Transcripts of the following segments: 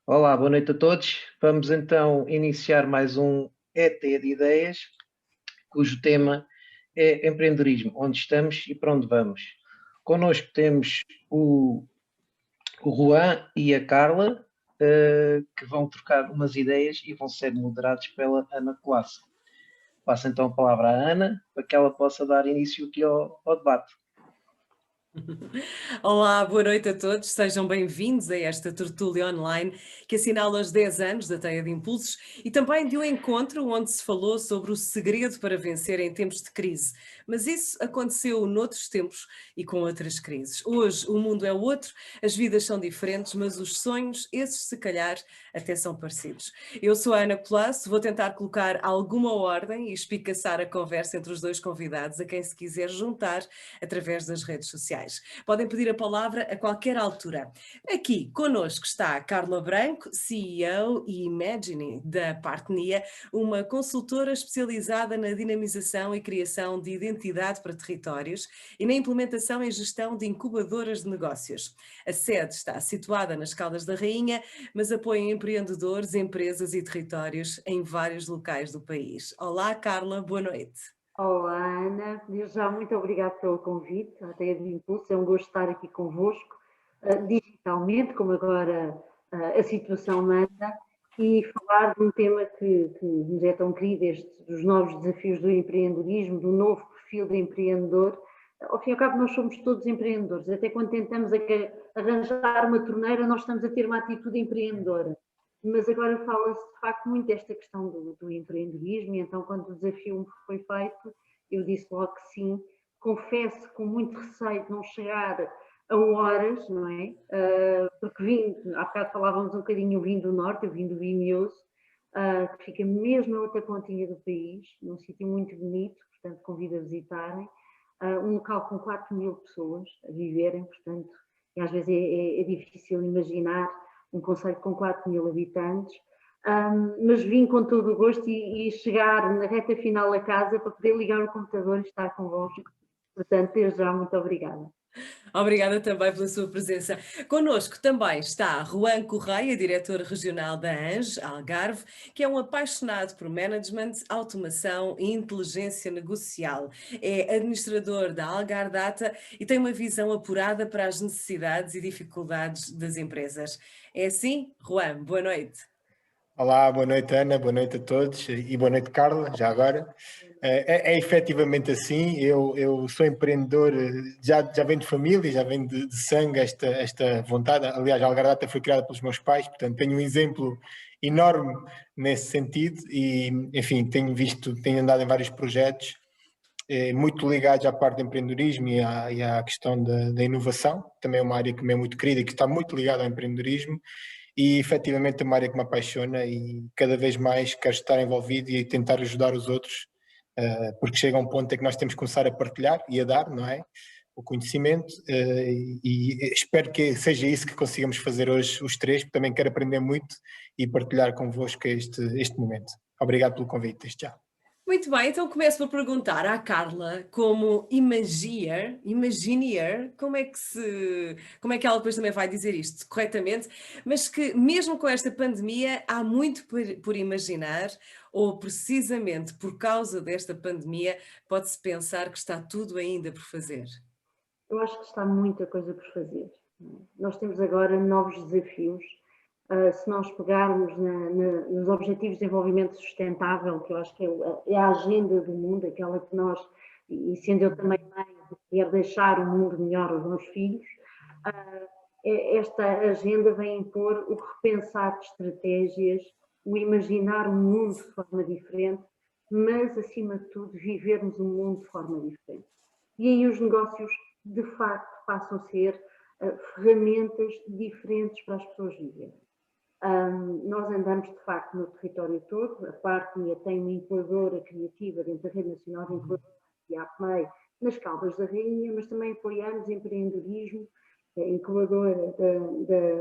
Olá, boa noite a todos. Vamos então iniciar mais um ET de Ideias, cujo tema é empreendedorismo, onde estamos e para onde vamos. Connosco temos o Juan e a Carla, que vão trocar umas ideias e vão ser moderados pela Ana Colasso. Passo então a palavra à Ana, para que ela possa dar início aqui ao debate. Olá, boa noite a todos, sejam bem-vindos a esta tertúlia online que assinala os 10 anos da Teia de Impulsos e também de um encontro onde se falou sobre o segredo para vencer em tempos de crise. Mas isso aconteceu noutros tempos e com outras crises. Hoje o mundo é outro, as vidas são diferentes, mas os sonhos, esses se calhar, até são parecidos. Eu sou a Ana Colasso, vou tentar colocar alguma ordem e espicaçar a conversa entre os dois convidados, a quem se quiser juntar através das redes sociais. Podem pedir a palavra a qualquer altura. Aqui conosco está a Carla Branco, CEO e Imagine da Partnia, uma consultora especializada na dinamização e criação de identidade para territórios e na implementação e gestão de incubadoras de negócios. A sede está situada nas Caldas da Rainha, mas apoia empreendedores, empresas e territórios em vários locais do país. Olá, Carla, boa noite. Olá, Ana. Desde já muito obrigada pelo convite à Teia de Impulso. É um gosto estar aqui convosco, digitalmente, como agora a situação manda, e falar de um tema que nos é tão querido, dos novos desafios do empreendedorismo, do novo perfil de empreendedor. Ao fim e ao cabo, nós somos todos empreendedores. Até quando tentamos arranjar uma torneira, nós estamos a ter uma atitude empreendedora. Mas agora fala-se de facto muito desta questão do empreendedorismo, e então quando o desafio me foi feito, eu disse logo que sim. Confesso com muito receio de não chegar a horas, não é? Porque há bocado falávamos um bocadinho, eu vim do norte, eu vim do Vimioso, que fica mesmo na outra pontinha do país, num sítio muito bonito, portanto convido a visitarem. Um local com 4.000 pessoas a viverem, portanto, e às vezes é difícil imaginar um concelho com 4.000 habitantes, mas vim com todo o gosto e chegar na reta final a casa para poder ligar o computador e estar convosco. Portanto, desde já, muito obrigada. Obrigada também pela sua presença. Connosco também está Juan Correia, diretor regional da ANGE, Algarve, que é um apaixonado por management, automação e inteligência negocial. É administrador da Algar Data e tem uma visão apurada para as necessidades e dificuldades das empresas. É assim? Juan, boa noite. Olá, boa noite Ana, boa noite a todos e boa noite Carla, já agora. É efetivamente assim, eu sou empreendedor, já venho de família, já venho de sangue esta vontade. Aliás, a Algardata foi criada pelos meus pais, portanto tenho um exemplo enorme nesse sentido e, enfim, tenho andado em vários projetos muito ligados à parte do empreendedorismo e à questão da inovação, também é uma área que me é muito querida e que está muito ligada ao empreendedorismo. E efetivamente é uma área que me apaixona e cada vez mais quero estar envolvido e tentar ajudar os outros, porque chega a um ponto em que nós temos que começar a partilhar e a dar, não é? O conhecimento, e espero que seja isso que consigamos fazer hoje os três, porque também quero aprender muito e partilhar convosco este momento. Obrigado pelo convite, desde já. Muito bem, então começo por perguntar à Carla, como Imagineer, como é que ela depois também vai dizer isto corretamente, mas que mesmo com esta pandemia há muito por imaginar, ou precisamente por causa desta pandemia pode-se pensar que está tudo ainda por fazer? Eu acho que está muita coisa por fazer. Nós temos agora novos desafios. Se nós pegarmos nos Objetivos de Desenvolvimento Sustentável, que eu acho que é a agenda do mundo, aquela que nós, e sendo eu também mãe, quero deixar o mundo melhor aos meus filhos, esta agenda vem impor o repensar de estratégias, o imaginar um mundo de forma diferente, mas, acima de tudo, vivermos um mundo de forma diferente. E aí os negócios, de facto, passam a ser ferramentas diferentes para as pessoas viverem. Nós andamos, de facto, no território todo. A Partnia tem uma incubadora criativa dentro da Rede Nacional de Incubadoras e a APMEI nas Caldas da Rainha, mas também apoiamos empreendedorismo, a incubadora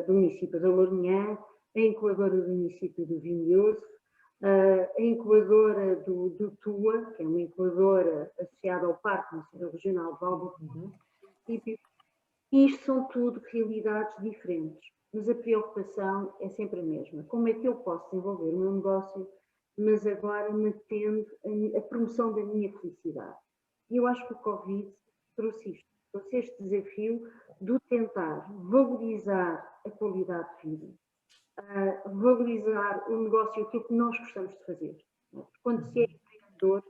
do município da Lourinhã, a incubadora do município do Vimioso, a incubadora do TUA, que é uma incubadora associada ao Parque Nacional Regional de Valdo, município. Isto são tudo realidades diferentes. mas a preocupação é sempre a mesma. Como é que eu posso desenvolver o meu negócio, mas agora mantendo a promoção da minha felicidade? E eu acho que o Covid trouxe isto, trouxe este desafio de tentar valorizar a qualidade de vida, valorizar o negócio, aquilo que nós gostamos de fazer. Quando se é empreendedor,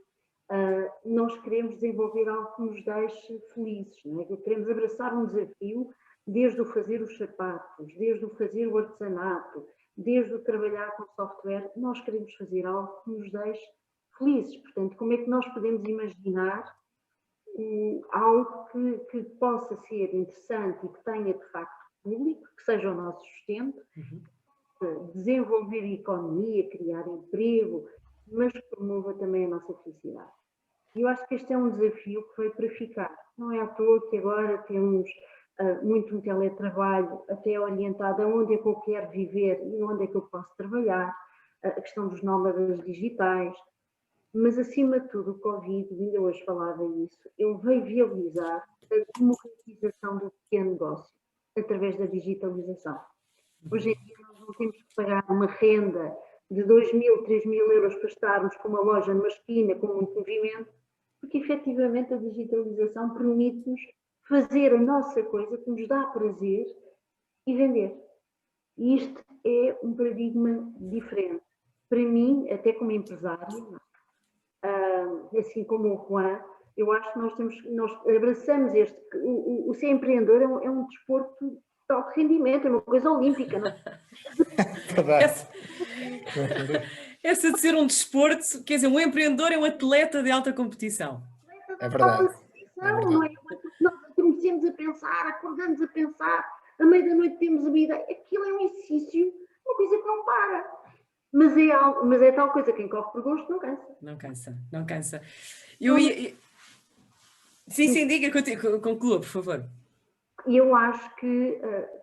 nós queremos desenvolver algo que nos deixe felizes, não é? Queremos abraçar um desafio, desde o fazer os sapatos, desde o fazer o artesanato, desde o trabalhar com software, nós queremos fazer algo que nos deixe felizes. Portanto, como é que nós podemos imaginar algo que possa ser interessante e que tenha de facto público, que seja o nosso sustento, desenvolver a economia, criar emprego, mas que promova também a nossa felicidade. E eu acho que este é um desafio que veio para ficar. Não é à toa que agora temos muito um teletrabalho até orientado a onde é que eu quero viver e onde é que eu posso trabalhar, a questão dos nómadas digitais, mas acima de tudo o Covid, ainda hoje falava isso, ele veio viabilizar a democratização do pequeno negócio através da digitalização. Hoje em dia nós não temos que pagar uma renda de 2.000, 3.000 euros para estarmos com uma loja numa esquina com muito movimento, porque efetivamente a digitalização permite-nos fazer a nossa coisa que nos dá prazer e vender. E isto é um paradigma diferente. Para mim, até como empresário, assim como o Juan, eu acho que nós abraçamos o ser empreendedor é um desporto de alto rendimento, é uma coisa olímpica. Não é? Essa de ser um desporto, quer dizer, um empreendedor é um atleta de alta competição. É verdade. Não é? Nós adormecemos a pensar, acordamos a pensar, à meia da noite temos a vida, aquilo é um exercício, uma coisa que não para. Mas é tal coisa, quem corre por gosto não cansa. Não cansa, não cansa. Sim, diga, conclua, por favor. E eu acho que,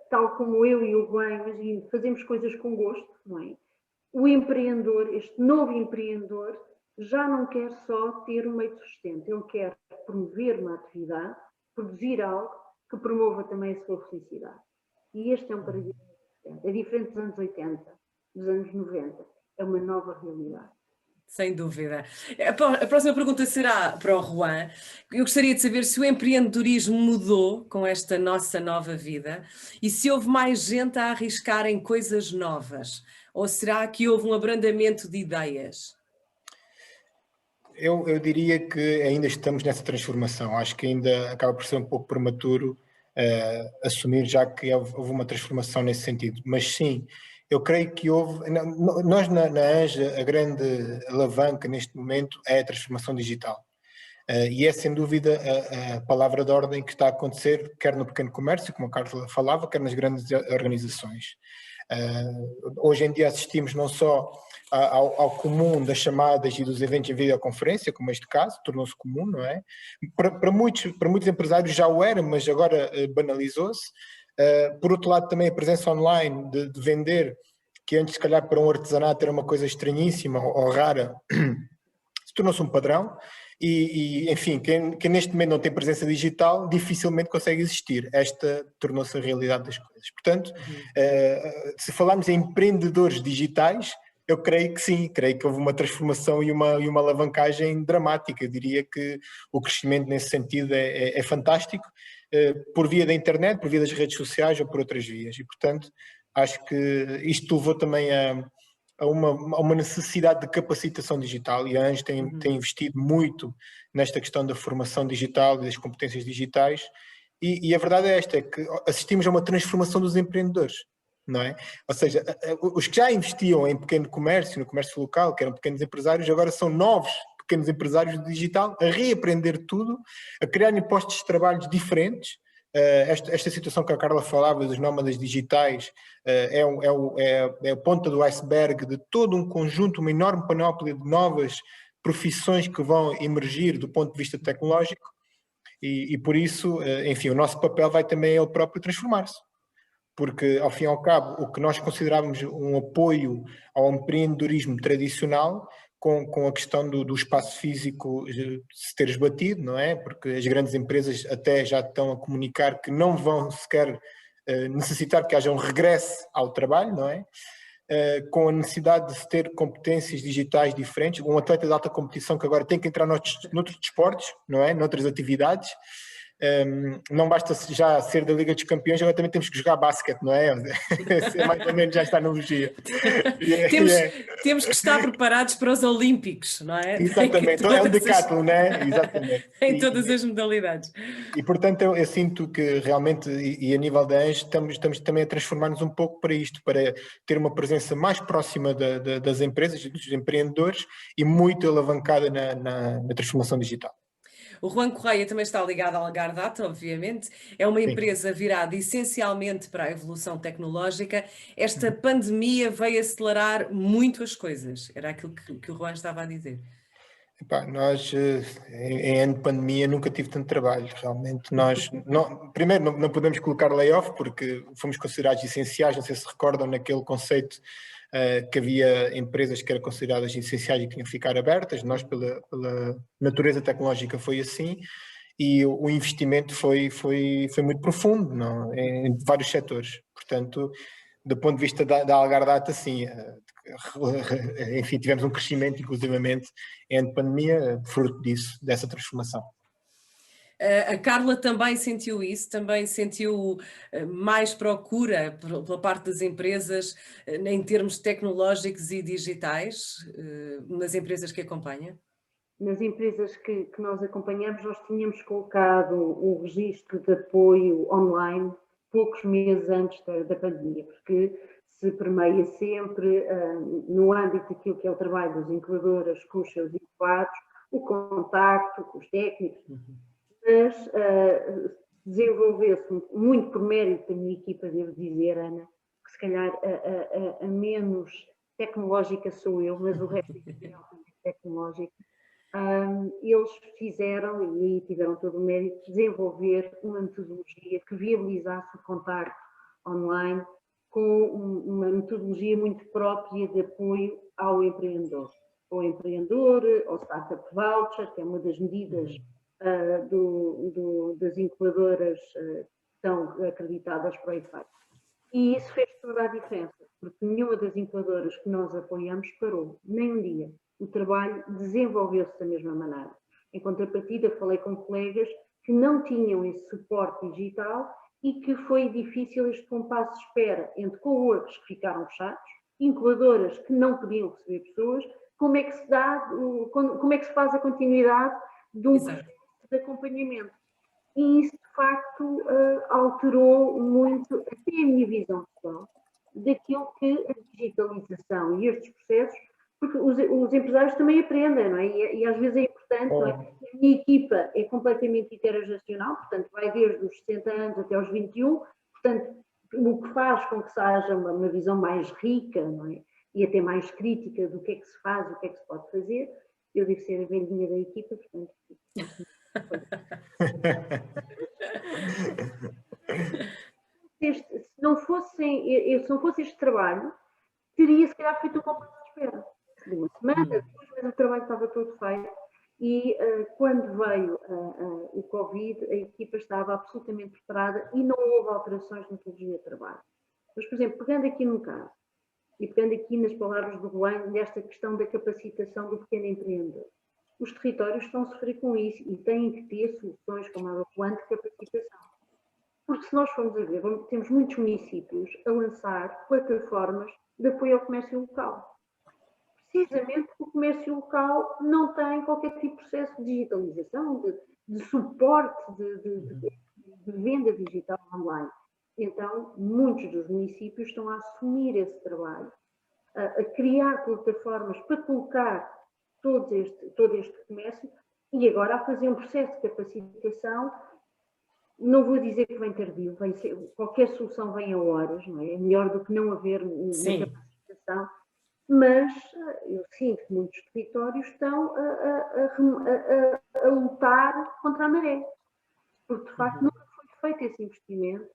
tal como eu e o Juan, imagino, fazemos coisas com gosto, não é? O empreendedor, este novo empreendedor, já não quer só ter um meio de sustento, ele quer promover uma atividade, produzir algo que promova também a sua felicidade. E este é um paradigma diferente. É diferente dos anos 80, dos anos 90. É uma nova realidade. Sem dúvida. A próxima pergunta será para o Juan. Eu gostaria de saber se o empreendedorismo mudou com esta nossa nova vida e se houve mais gente a arriscar em coisas novas, ou será que houve um abrandamento de ideias? Eu diria que ainda estamos nessa transformação. Acho que ainda acaba por ser um pouco prematuro assumir já que houve uma transformação nesse sentido. Mas sim, eu creio que houve... Nós na ANJA, a grande alavanca neste momento é a transformação digital. E é sem dúvida a palavra de ordem que está a acontecer, quer no pequeno comércio, como a Carla falava, quer nas grandes organizações. Hoje em dia assistimos não só ao comum das chamadas e dos eventos em videoconferência, como este caso, tornou-se comum, não é? Para muitos empresários já o era, mas agora banalizou-se. Por outro lado, também a presença online de vender, que antes, se calhar, para um artesanato era uma coisa estranhíssima ou rara, se tornou-se um padrão. E enfim, quem neste momento não tem presença digital dificilmente consegue existir. Esta tornou-se a realidade das coisas. Portanto, se falarmos em empreendedores digitais, eu creio que sim, creio que houve uma transformação e uma alavancagem dramática. Eu diria que o crescimento nesse sentido é fantástico, por via da internet, por via das redes sociais ou por outras vias. E, portanto, acho que isto levou também a uma necessidade de capacitação digital, e a ANJA tem investido muito nesta questão da formação digital e das competências digitais, e a verdade é esta, é que assistimos a uma transformação dos empreendedores, não é? Ou seja, os que já investiam em pequeno comércio, no comércio local, que eram pequenos empresários, agora são novos pequenos empresários do digital, a reaprender tudo, a criar postos de trabalho diferentes. Esta situação que a Carla falava dos nómadas digitais é a ponta do iceberg de todo um conjunto, uma enorme panóplia de novas profissões que vão emergir do ponto de vista tecnológico e por isso, enfim, o nosso papel vai também ele próprio transformar-se. Porque, ao fim e ao cabo, o que nós considerávamos um apoio ao empreendedorismo tradicional, com a questão do espaço físico se ter esbatido, não é? Porque as grandes empresas até já estão a comunicar que não vão sequer necessitar que haja um regresso ao trabalho, não é? Com a necessidade de se ter competências digitais diferentes, um atleta de alta competição que agora tem que entrar noutros desportos, não é? Noutras atividades. Não basta já ser da Liga dos Campeões, agora também temos que jogar basquete, não é? Mais ou menos já está na logia. Temos que estar preparados para os Olímpicos, não é? Exatamente, é um decátulo, não é? Exatamente. Em todas as modalidades. E portanto eu sinto que realmente, e a nível da ANGE, estamos também a transformar-nos um pouco para isto, para ter uma presença mais próxima das empresas, dos empreendedores, e muito alavancada na transformação digital. O Juan Correia também está ligado à Algardata, obviamente. É uma empresa virada essencialmente para a evolução tecnológica. Esta pandemia veio acelerar muito as coisas. Era aquilo que o Juan estava a dizer. Epá, nós, em ano de pandemia, nunca tive tanto trabalho. Realmente, nós, primeiro, não podemos colocar layoff, porque fomos considerados essenciais. Não sei se recordam naquele conceito que havia empresas que eram consideradas essenciais e que tinham que ficar abertas. Nós, pela natureza tecnológica, foi assim. E o investimento foi muito profundo, não? Em vários setores. Portanto, do ponto de vista da Algardata, sim, enfim, tivemos um crescimento, inclusivamente, em pandemia, fruto disso, dessa transformação. A Carla também sentiu isso, também sentiu mais procura pela parte das empresas em termos tecnológicos e digitais, nas empresas que acompanha? Nas empresas que nós acompanhamos, nós tínhamos colocado um registro de apoio online poucos meses antes da pandemia, porque se permeia sempre, no âmbito daquilo que é o trabalho das incubadoras com os seus incubados, o contacto com os técnicos, mas desenvolveu-se muito por mérito da minha equipa, devo dizer, Ana, que se calhar a menos tecnológica sou eu, mas o resto é altamente tecnológico. Eles fizeram, e aí tiveram todo o mérito, desenvolver uma metodologia que viabilizasse o contacto online com uma metodologia muito própria de apoio ao empreendedor. Ao Startup Voucher, que é uma das medidas das incubadoras que estão acreditadas para o efeito. E isso fez toda a diferença, porque nenhuma das incubadoras que nós apoiamos parou, nem um dia. O trabalho desenvolveu-se da mesma maneira. Em contrapartida, falei com colegas que não tinham esse suporte digital e que foi difícil este compasso de espera entre coworks que ficaram fechados, incubadoras que não podiam receber pessoas, como é que se faz a continuidade de um processo de acompanhamento. E isso, de facto, alterou muito até a minha visão pessoal daquilo que a digitalização e estes processos, porque os empresários também aprendem, não é? E às vezes é importante, não é? A minha equipa é completamente intergeracional, portanto, vai desde os 60 anos até aos 21, portanto, o que faz com que se haja uma visão mais rica, não é? E até mais crítica do que é que se faz, o que é que se pode fazer. Eu devo ser a velhinha da equipa, portanto... Se não fosse este trabalho, teria se calhar feito um compasso de espera de uma semana, depois, mas o trabalho estava todo feito e quando veio o Covid, a equipa estava absolutamente preparada e não houve alterações na metodologia de trabalho. Mas, por exemplo, pegando aqui num caso e pegando aqui nas palavras do Juan, nesta questão da capacitação do pequeno empreendedor, os territórios estão a sofrer com isso e têm que ter soluções como a do plano de capacitação. Porque se nós formos a ver, temos muitos municípios a lançar plataformas de apoio ao comércio local. Precisamente porque o comércio local não tem qualquer tipo de processo de digitalização, de suporte, de venda digital online. Então, muitos dos municípios estão a assumir esse trabalho, a criar plataformas para colocar todo este comércio e agora a fazer um processo de capacitação. Não vou dizer que vem tardio, qualquer solução vem a horas, não é? É melhor do que não haver uma capacitação, mas eu sinto que muitos territórios estão a lutar contra a maré, porque de facto nunca foi feito esse investimento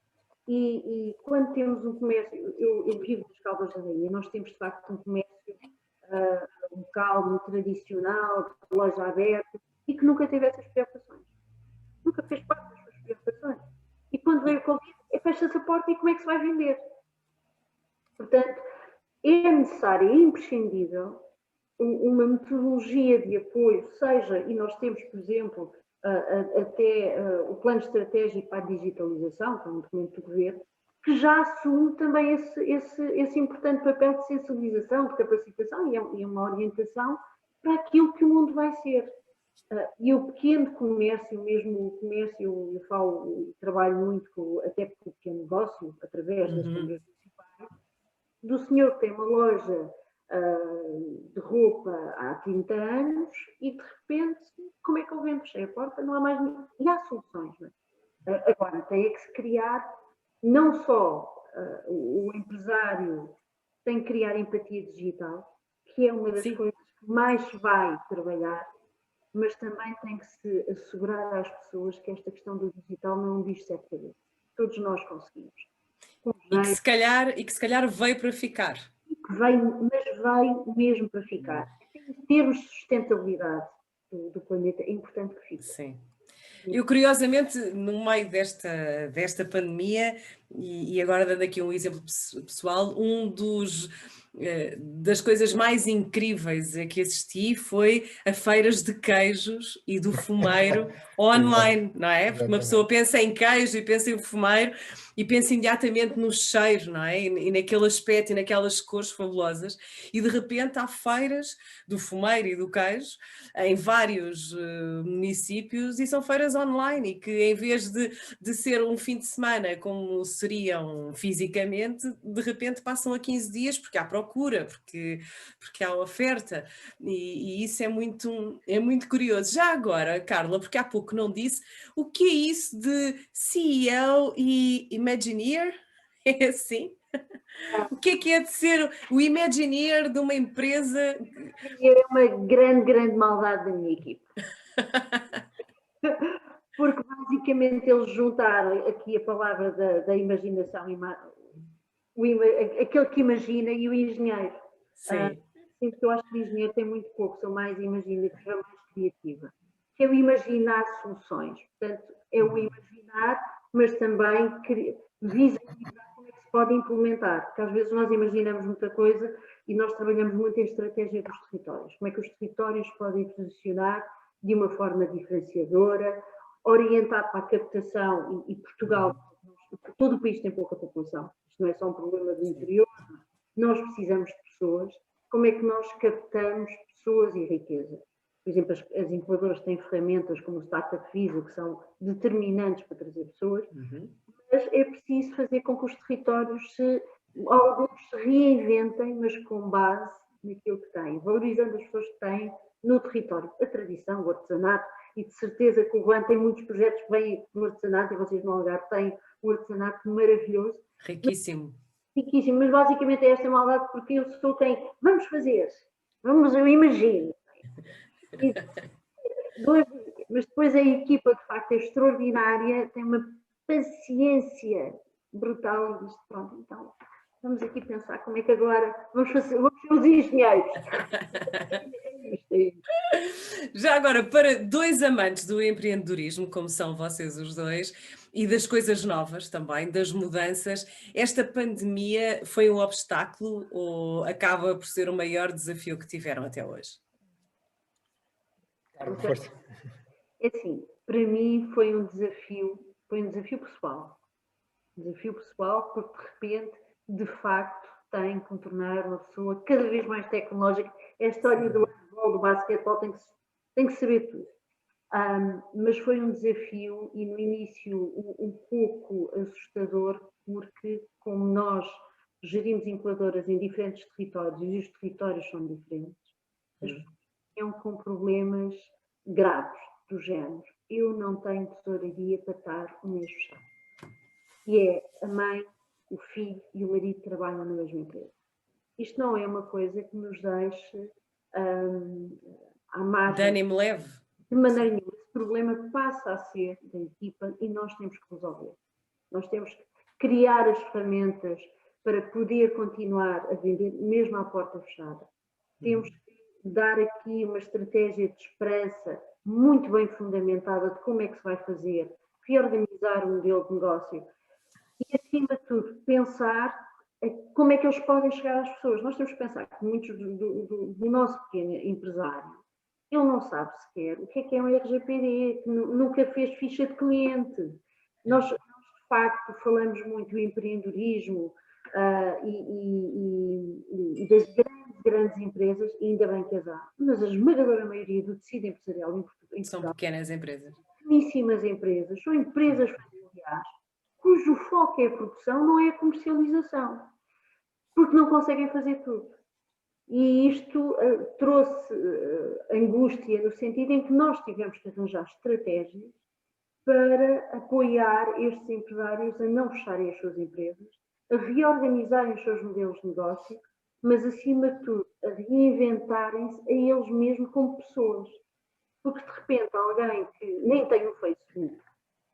e quando temos um comércio, eu vivo nas Caldas da Rainha, nós temos de facto um comércio local, muito tradicional, de loja aberta e que nunca teve essas preocupações. Nunca fez parte das suas preocupações. E quando veio o Covid, fecha-se a porta e como é que se vai vender? Portanto, é necessário, é imprescindível uma metodologia de apoio, seja, e nós temos, por exemplo, até o plano estratégico para a digitalização, que é um documento do governo, que já assume também esse importante papel de sensibilização, de capacitação e é uma orientação para aquilo que o mundo vai ser. E o pequeno comércio, mesmo o comércio, eu falo, trabalho muito até com o pequeno negócio, através das câmaras municipais, do senhor que tem uma loja de roupa há 30 anos e de repente, como é que ele vende? Fechei a porta, não há mais nenhum. E há soluções, não é? Agora, tem que se criar, não só o empresário tem que criar empatia digital, que é uma das coisas que mais se vai trabalhar, mas também tem que se assegurar às pessoas que esta questão do digital não é um bicho de sete cabeças. Todos nós conseguimos. E que se calhar veio para ficar. Mas veio mesmo para ficar. Em termos de sustentabilidade do planeta, é importante que fique. Sim. Eu, curiosamente, no meio desta pandemia, e agora dando aqui um exemplo pessoal, das coisas mais incríveis a que assisti foi a feiras de queijos e do fumeiro online, não é? Porque uma pessoa pensa em queijo e pensa em fumeiro e pensa imediatamente no cheiro, não é? E naquele aspecto e naquelas cores fabulosas, e de repente há feiras do fumeiro e do queijo em vários municípios, e são feiras online, e que em vez de ser um fim de semana como seriam fisicamente, de repente passam a 15 dias porque há procura, porque há oferta, e isso é muito curioso. Já agora, Carla, porque há pouco não disse, o que é isso de CEO e Imagineer? É assim? O que é de ser o Imagineer de uma empresa? É uma grande maldade da minha equipe. Porque basicamente eles juntaram aqui a palavra da imaginação, aquele que imagina e o engenheiro. Sim. Sinto que eu acho que o engenheiro tem muito pouco, sou mais imaginativa, mais criativa. Que é o imaginar soluções. Portanto, é o imaginar, mas também visualizar como é que se pode implementar. Porque às vezes nós imaginamos muita coisa e nós trabalhamos muito em estratégia dos territórios. Como é que os territórios podem posicionar de uma forma diferenciadora, orientado para a captação, e Portugal, todo o país tem pouca população. Isto não é só um problema do interior. Nós precisamos de pessoas. Como é que nós captamos pessoas e riqueza? Por exemplo, as incubadoras têm ferramentas como o Startup Visa, que são determinantes para trazer pessoas, mas é preciso fazer com que os territórios alguns se reinventem, mas com base naquilo que têm, valorizando as pessoas que têm no território, a tradição, o artesanato, e de certeza que o Juan tem muitos projetos que vêm no artesanato, e vocês no Algarve têm um artesanato maravilhoso. Riquíssimo. Riquíssimo, mas basicamente é esta maldade, porque eu sou quem, vamos fazer, eu imagino. Mas depois a equipa, de facto, é extraordinária, tem uma paciência brutal e diz, pronto, então vamos aqui pensar como é que agora vamos ser os engenheiros. Já agora, para dois amantes do empreendedorismo, como são vocês os dois, e das coisas novas também, das mudanças, esta pandemia foi um obstáculo ou acaba por ser o maior desafio que tiveram até hoje? Força. É assim, para mim foi um desafio pessoal. Desafio pessoal porque de repente, de facto, tem que tornar uma pessoa cada vez mais tecnológica. A história do handball, do basquetebol, tem que saber tudo. Mas foi um desafio e no início um pouco assustador, porque como nós gerimos incubadoras em diferentes territórios e os territórios são diferentes, as pessoas estão com problemas graves do género. Eu não tenho tesouraria para estar um mês fechado. E é a mãe, o filho e o marido trabalham na mesma empresa. Isto não é uma coisa que nos deixe à margem. De ânimo leve. De maneira nenhuma. Esse problema passa a ser da equipa e nós temos que resolver. Nós temos que criar as ferramentas para poder continuar a vender, mesmo à porta fechada. Temos que dar aqui uma estratégia de esperança muito bem fundamentada de como é que se vai fazer, reorganizar o modelo de negócio. e, acima de tudo, pensar como é que eles podem chegar às pessoas. Nós temos que pensar que muitos do nosso pequeno empresário, ele não sabe sequer o que é um RGPD, que nunca fez ficha de cliente. Nós, de facto, falamos muito do empreendedorismo e das grandes empresas, e ainda bem que as há, mas a esmagadora maioria do tecido empresarial em Portugal São pequenas empresas. pequeníssimas empresas, são empresas familiares, cujo foco é a produção, não é a comercialização, porque não conseguem fazer tudo. E isto trouxe angústia no sentido em que nós tivemos que arranjar estratégias para apoiar estes empresários a não fecharem as suas empresas, a reorganizarem os seus modelos de negócio, mas, acima de tudo, a reinventarem-se a eles mesmos como pessoas. Porque, de repente, alguém que nem tem um Facebook,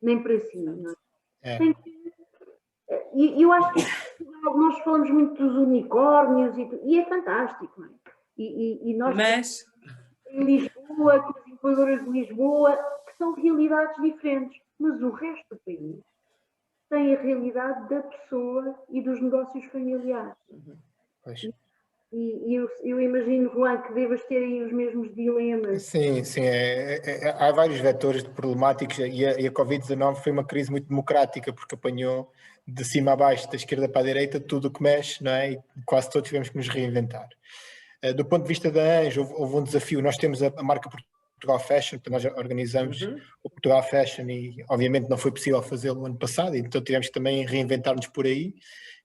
nem para si, não é? Tem que... E eu acho que nós falamos muito dos unicórnios e é fantástico, não é? E nós Mas em Lisboa, com as incubadoras de Lisboa, que são realidades diferentes, mas o resto do país tem a realidade da pessoa e dos negócios familiares. E eu imagino, Juan, que devas ter aí os mesmos dilemas. Sim, sim. Há vários vetores de problemáticos e a Covid-19 foi uma crise muito democrática porque apanhou de cima a baixo, da esquerda para a direita, tudo o que mexe, não é? E quase todos tivemos que nos reinventar. Do ponto de vista da Anjo, houve um desafio. Nós temos a marca Portugal Fashion, que nós organizamos o Portugal Fashion e obviamente não foi possível fazê-lo no ano passado, então tivemos que também reinventar-nos por aí,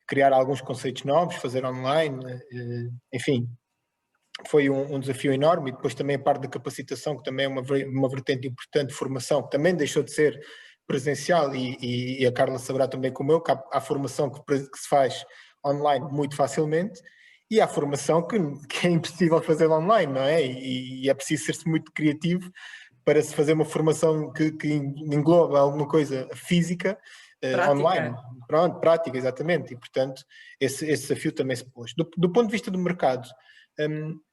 criar alguns conceitos novos, fazer online, enfim, foi um desafio enorme. E depois também a parte da capacitação, que também é uma vertente importante de formação, que também deixou de ser presencial e a Carla saberá também como eu, que há formação que se faz online muito facilmente e há formação que é impossível fazer online, não é? E é preciso ser-se muito criativo para se fazer uma formação que engloba alguma coisa física online. Pronto, prática, exatamente. E, portanto, esse desafio também se pôs. Do ponto de vista do mercado,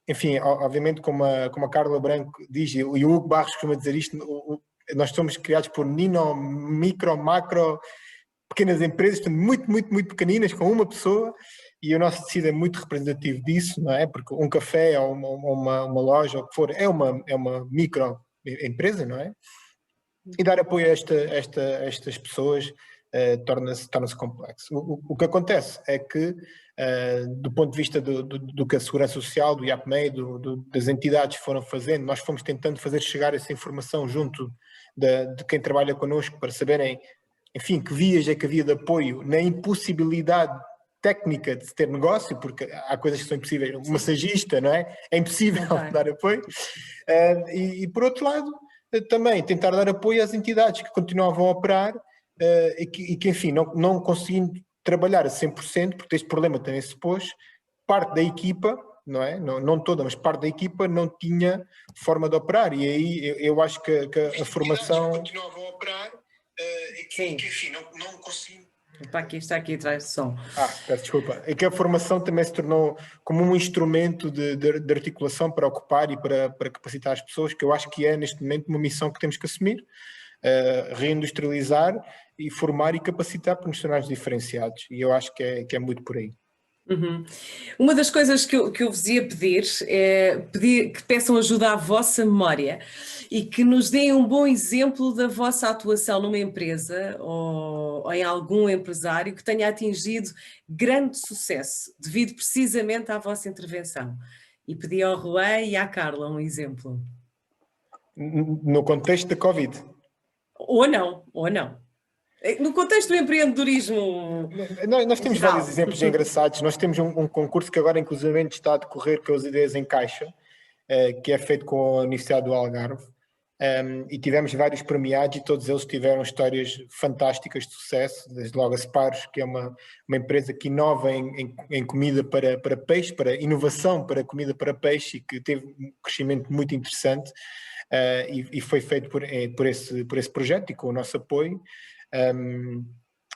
enfim, obviamente, como a Carla Branco diz, e o Hugo Barros costuma dizer isto, nós somos criados por nino, micro, macro, pequenas empresas, portanto, muito, muito, muito pequeninas, com uma pessoa, e o nosso tecido é muito representativo disso, não é? Porque um café ou uma loja, ou o que for, é uma micro empresa, não é? E dar apoio a estas pessoas torna-se complexo. O que acontece é que, do ponto de vista do que a Segurança Social, do IAPMEI, das entidades foram fazendo, nós fomos tentando fazer chegar essa informação junto de quem trabalha connosco para saberem, enfim, que vias é que havia de apoio na impossibilidade técnica de se ter negócio, porque há coisas que são impossíveis. Um massagista, não é? É impossível dar apoio. E por outro lado, também tentar dar apoio às entidades que continuavam a operar e que enfim, não conseguindo trabalhar a 100%, porque este problema também se pôs, parte da equipa, não é? Não toda, mas parte da equipa não tinha forma de operar. E aí eu acho que a formação... continuavam a operar e que enfim, não conseguindo... Está aqui atrás do som. Peço desculpa. É que a formação também se tornou como um instrumento de articulação para ocupar e para capacitar as pessoas, que eu acho que é neste momento uma missão que temos que assumir, reindustrializar e formar e capacitar profissionais diferenciados. E eu acho que é muito por aí. Uma das coisas que eu vos ia pedir é que peçam ajuda à vossa memória e que nos deem um bom exemplo da vossa atuação numa empresa ou em algum empresário que tenha atingido grande sucesso devido precisamente à vossa intervenção. E pedi ao Juan e à Carla um exemplo. No contexto da Covid? Ou não. No contexto do empreendedorismo... Nós temos vários exemplos engraçados. Nós temos um concurso que agora inclusive está a decorrer, que é os Ideias em Caixa, que é feito com a Universidade do Algarve. E tivemos vários premiados e todos eles tiveram histórias fantásticas de sucesso, desde logo a Separos, que é uma empresa que inova em comida para peixe, para inovação para comida para peixe, e que teve um crescimento muito interessante e foi feito por esse projeto e com o nosso apoio.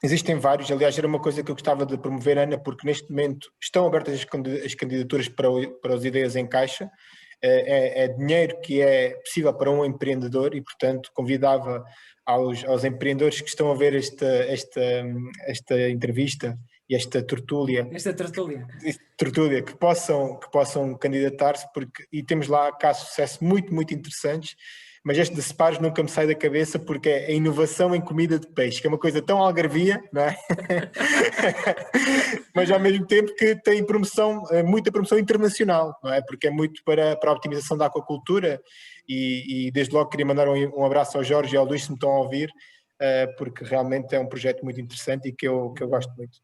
Existem vários, aliás, era uma coisa que eu gostava de promover, Ana, porque neste momento estão abertas as candidaturas para as Ideias em Caixa. É dinheiro que é possível para um empreendedor e, portanto, convidava aos empreendedores que estão a ver esta entrevista e esta tertúlia, que possam candidatar-se, e temos lá casos de sucesso muito, muito interessantes, mas este de Separos nunca me sai da cabeça, porque é a inovação em comida de peixe, que é uma coisa tão algarvia, não é? Mas ao mesmo tempo que tem muita promoção internacional, não é? Porque é muito para a optimização da aquacultura, e desde logo queria mandar um abraço ao Jorge e ao Luís, se me estão a ouvir, porque realmente é um projeto muito interessante e que eu gosto muito.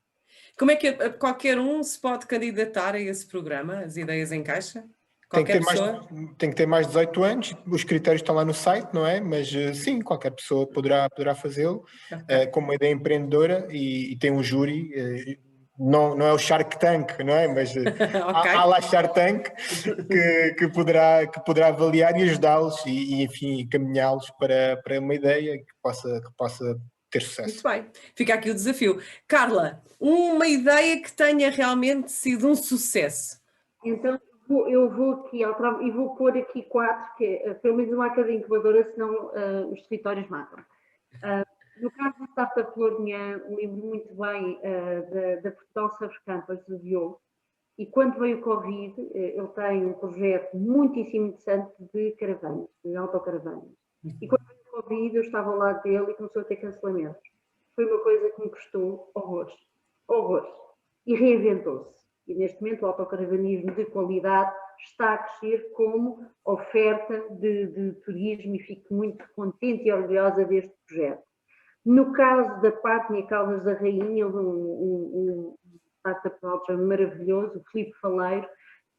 Como é que qualquer um se pode candidatar a esse programa, As Ideias em Caixa? Tem que ter mais de 18 anos, os critérios estão lá no site, não é? Mas sim, qualquer pessoa poderá fazê-lo, com uma ideia empreendedora, e tem um júri, não é o Shark Tank, não é? Mas há lá Shark Tank que poderá avaliar e ajudá-los e enfim, caminhá-los para uma ideia que possa ter sucesso. Muito bem, fica aqui o desafio. Carla, uma ideia que tenha realmente sido um sucesso. Então, eu vou aqui e vou pôr aqui 4, que é pelo menos uma a cada incubadora, senão os territórios matam. No caso da Startup Lourinhã, lembro muito bem da Portugal Surf Campus do Diogo, e quando veio o Covid, ele tem um projeto muitíssimo interessante de caravanas, de autocaravanas. E quando veio o Covid, eu estava ao lado dele e começou a ter cancelamentos. Foi uma coisa que me custou horrores. E reinventou-se. E neste momento o autocaravanismo de qualidade está a crescer como oferta de turismo, e fico muito contente e orgulhosa deste projeto. No caso da Pátnia Caldas da Rainha, um startup culture maravilhoso, o Filipe Faleiro,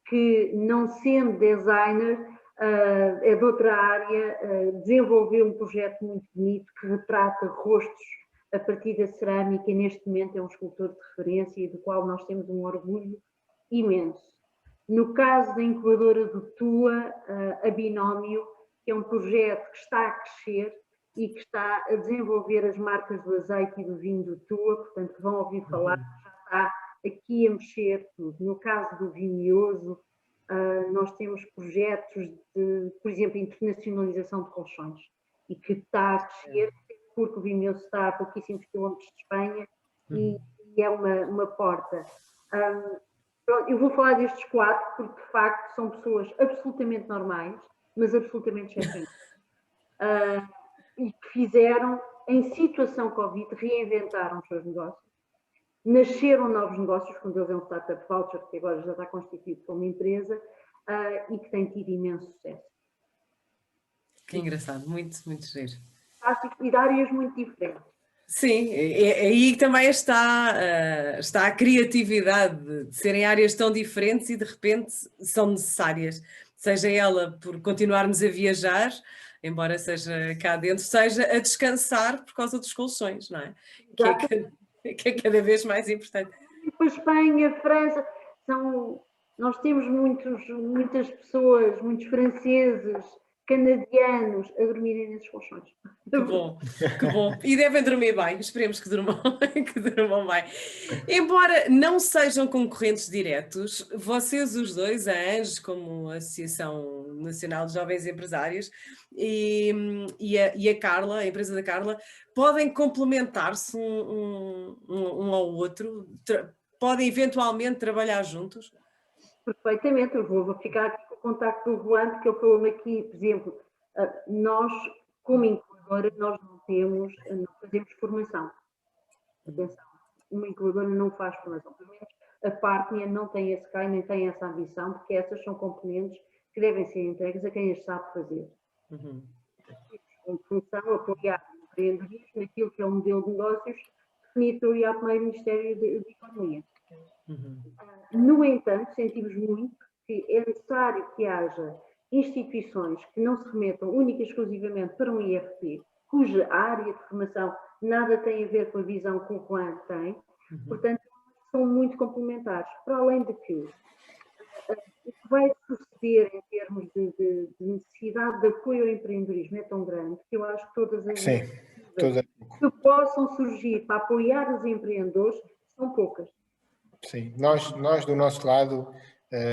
que não sendo designer, é de outra área, desenvolveu um projeto muito bonito que retrata rostos a partir da cerâmica, e neste momento é um escultor de referência e do qual nós temos um orgulho imenso. No caso da incubadora do TUA, a Binómio, que é um projeto que está a crescer e que está a desenvolver as marcas do azeite e do vinho do TUA, portanto vão ouvir falar, já está aqui a mexer tudo. No caso do Vinhoso, nós temos projetos de, por exemplo, internacionalização de colchões, e que está a crescer, porque o Vinhoso está a pouquíssimos quilómetros de Espanha, e é uma porta. Eu vou falar destes 4 porque, de facto, são pessoas absolutamente normais, mas absolutamente excepcionais. E que fizeram, em situação Covid, reinventaram os seus negócios. Nasceram novos negócios, quando eles é um startup voucher, que agora já está constituído como empresa, e que tem tido imenso sucesso. Que engraçado, muito, muito giro. E de áreas muito diferentes. Sim, aí também está a criatividade de serem áreas tão diferentes e de repente são necessárias, seja ela por continuarmos a viajar, embora seja cá dentro, seja a descansar por causa dos colchões, não é? Que é cada vez mais importante. A Espanha, a França, nós temos muitas pessoas, muitos franceses, canadianos a dormirem nesses colchões. Que bom, que bom. E devem dormir bem, esperemos que durmam bem. Embora não sejam concorrentes diretos, vocês os dois, a ANGE, como Associação Nacional de Jovens Empresários, e a Carla, a empresa da Carla, podem complementar-se um ao outro? Podem eventualmente trabalhar juntos? Perfeitamente, eu vou ficar aqui com o contacto do Juan, porque ele falou-me aqui, por exemplo, nós, como incubadora, nós não fazemos formação. Atenção, uma incubadora não faz formação. Pelo menos a Pátnia não tem esse CAI, nem tem essa ambição, porque essas são componentes que devem ser entregues a quem as sabe fazer. Em função, apoiar o empreendedorismo naquilo que é o modelo de negócios definido pelo IAPMEI, Ministério da Economia. No entanto, sentimos muito que é necessário que haja instituições que não se remetam única e exclusivamente para um IRP, cuja área de formação nada tem a ver com a visão que o Juan tem, portanto, são muito complementares. Para além de que o que vai suceder em termos de necessidade de apoio ao empreendedorismo é tão grande que eu acho que todas as que possam surgir para apoiar os empreendedores são poucas. Sim, nós do nosso lado,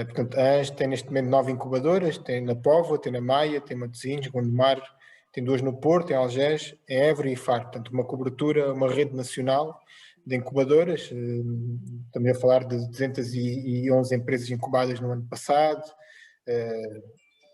portanto, a ANGE tem neste momento 9 incubadoras, tem na Póvoa, tem na Maia, tem Matosinhos, Gondomar, tem 2 no Porto, em Algés, em Évora e Faro. Portanto, uma cobertura, uma rede nacional de incubadoras, também a falar de 211 empresas incubadas no ano passado,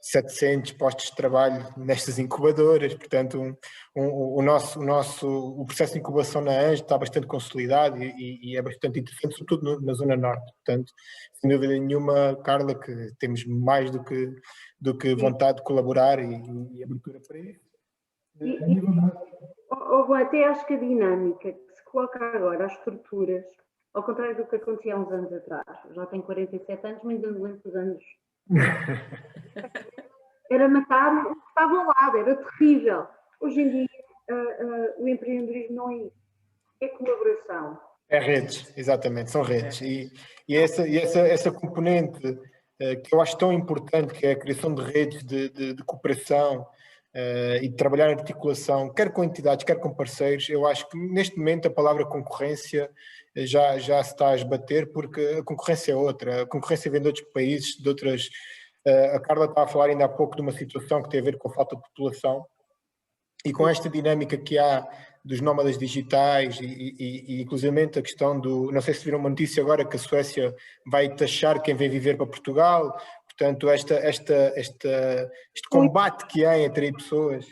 700 postos de trabalho nestas incubadoras, portanto o processo de incubação na ANJ está bastante consolidado e é bastante interessante, sobretudo na Zona Norte. Portanto, sem dúvida nenhuma, Carla, que temos mais do que vontade de colaborar e abertura para isso. Até acho que a dinâmica que se coloca agora, as estruturas, ao contrário do que acontecia há uns anos atrás, eu já tenho 47 anos, mas ainda me lembro dos anos. Era matar o que estava ao lado, era terrível. Hoje em dia, o empreendedorismo não é isso, é colaboração. É redes, exatamente, são redes. E essa componente que eu acho tão importante, que é a criação de redes de cooperação e de trabalhar em articulação, quer com entidades, quer com parceiros, eu acho que neste momento a palavra concorrência já se está a esbater, porque a concorrência é outra. A concorrência vem de outros países, de outras... A Carla estava a falar ainda há pouco de uma situação que tem a ver com a falta de população, e com esta dinâmica que há dos nómadas digitais e inclusivamente a questão do... Não sei se viram uma notícia agora que a Suécia vai taxar quem vem viver para Portugal. Portanto, este combate que há entre pessoas...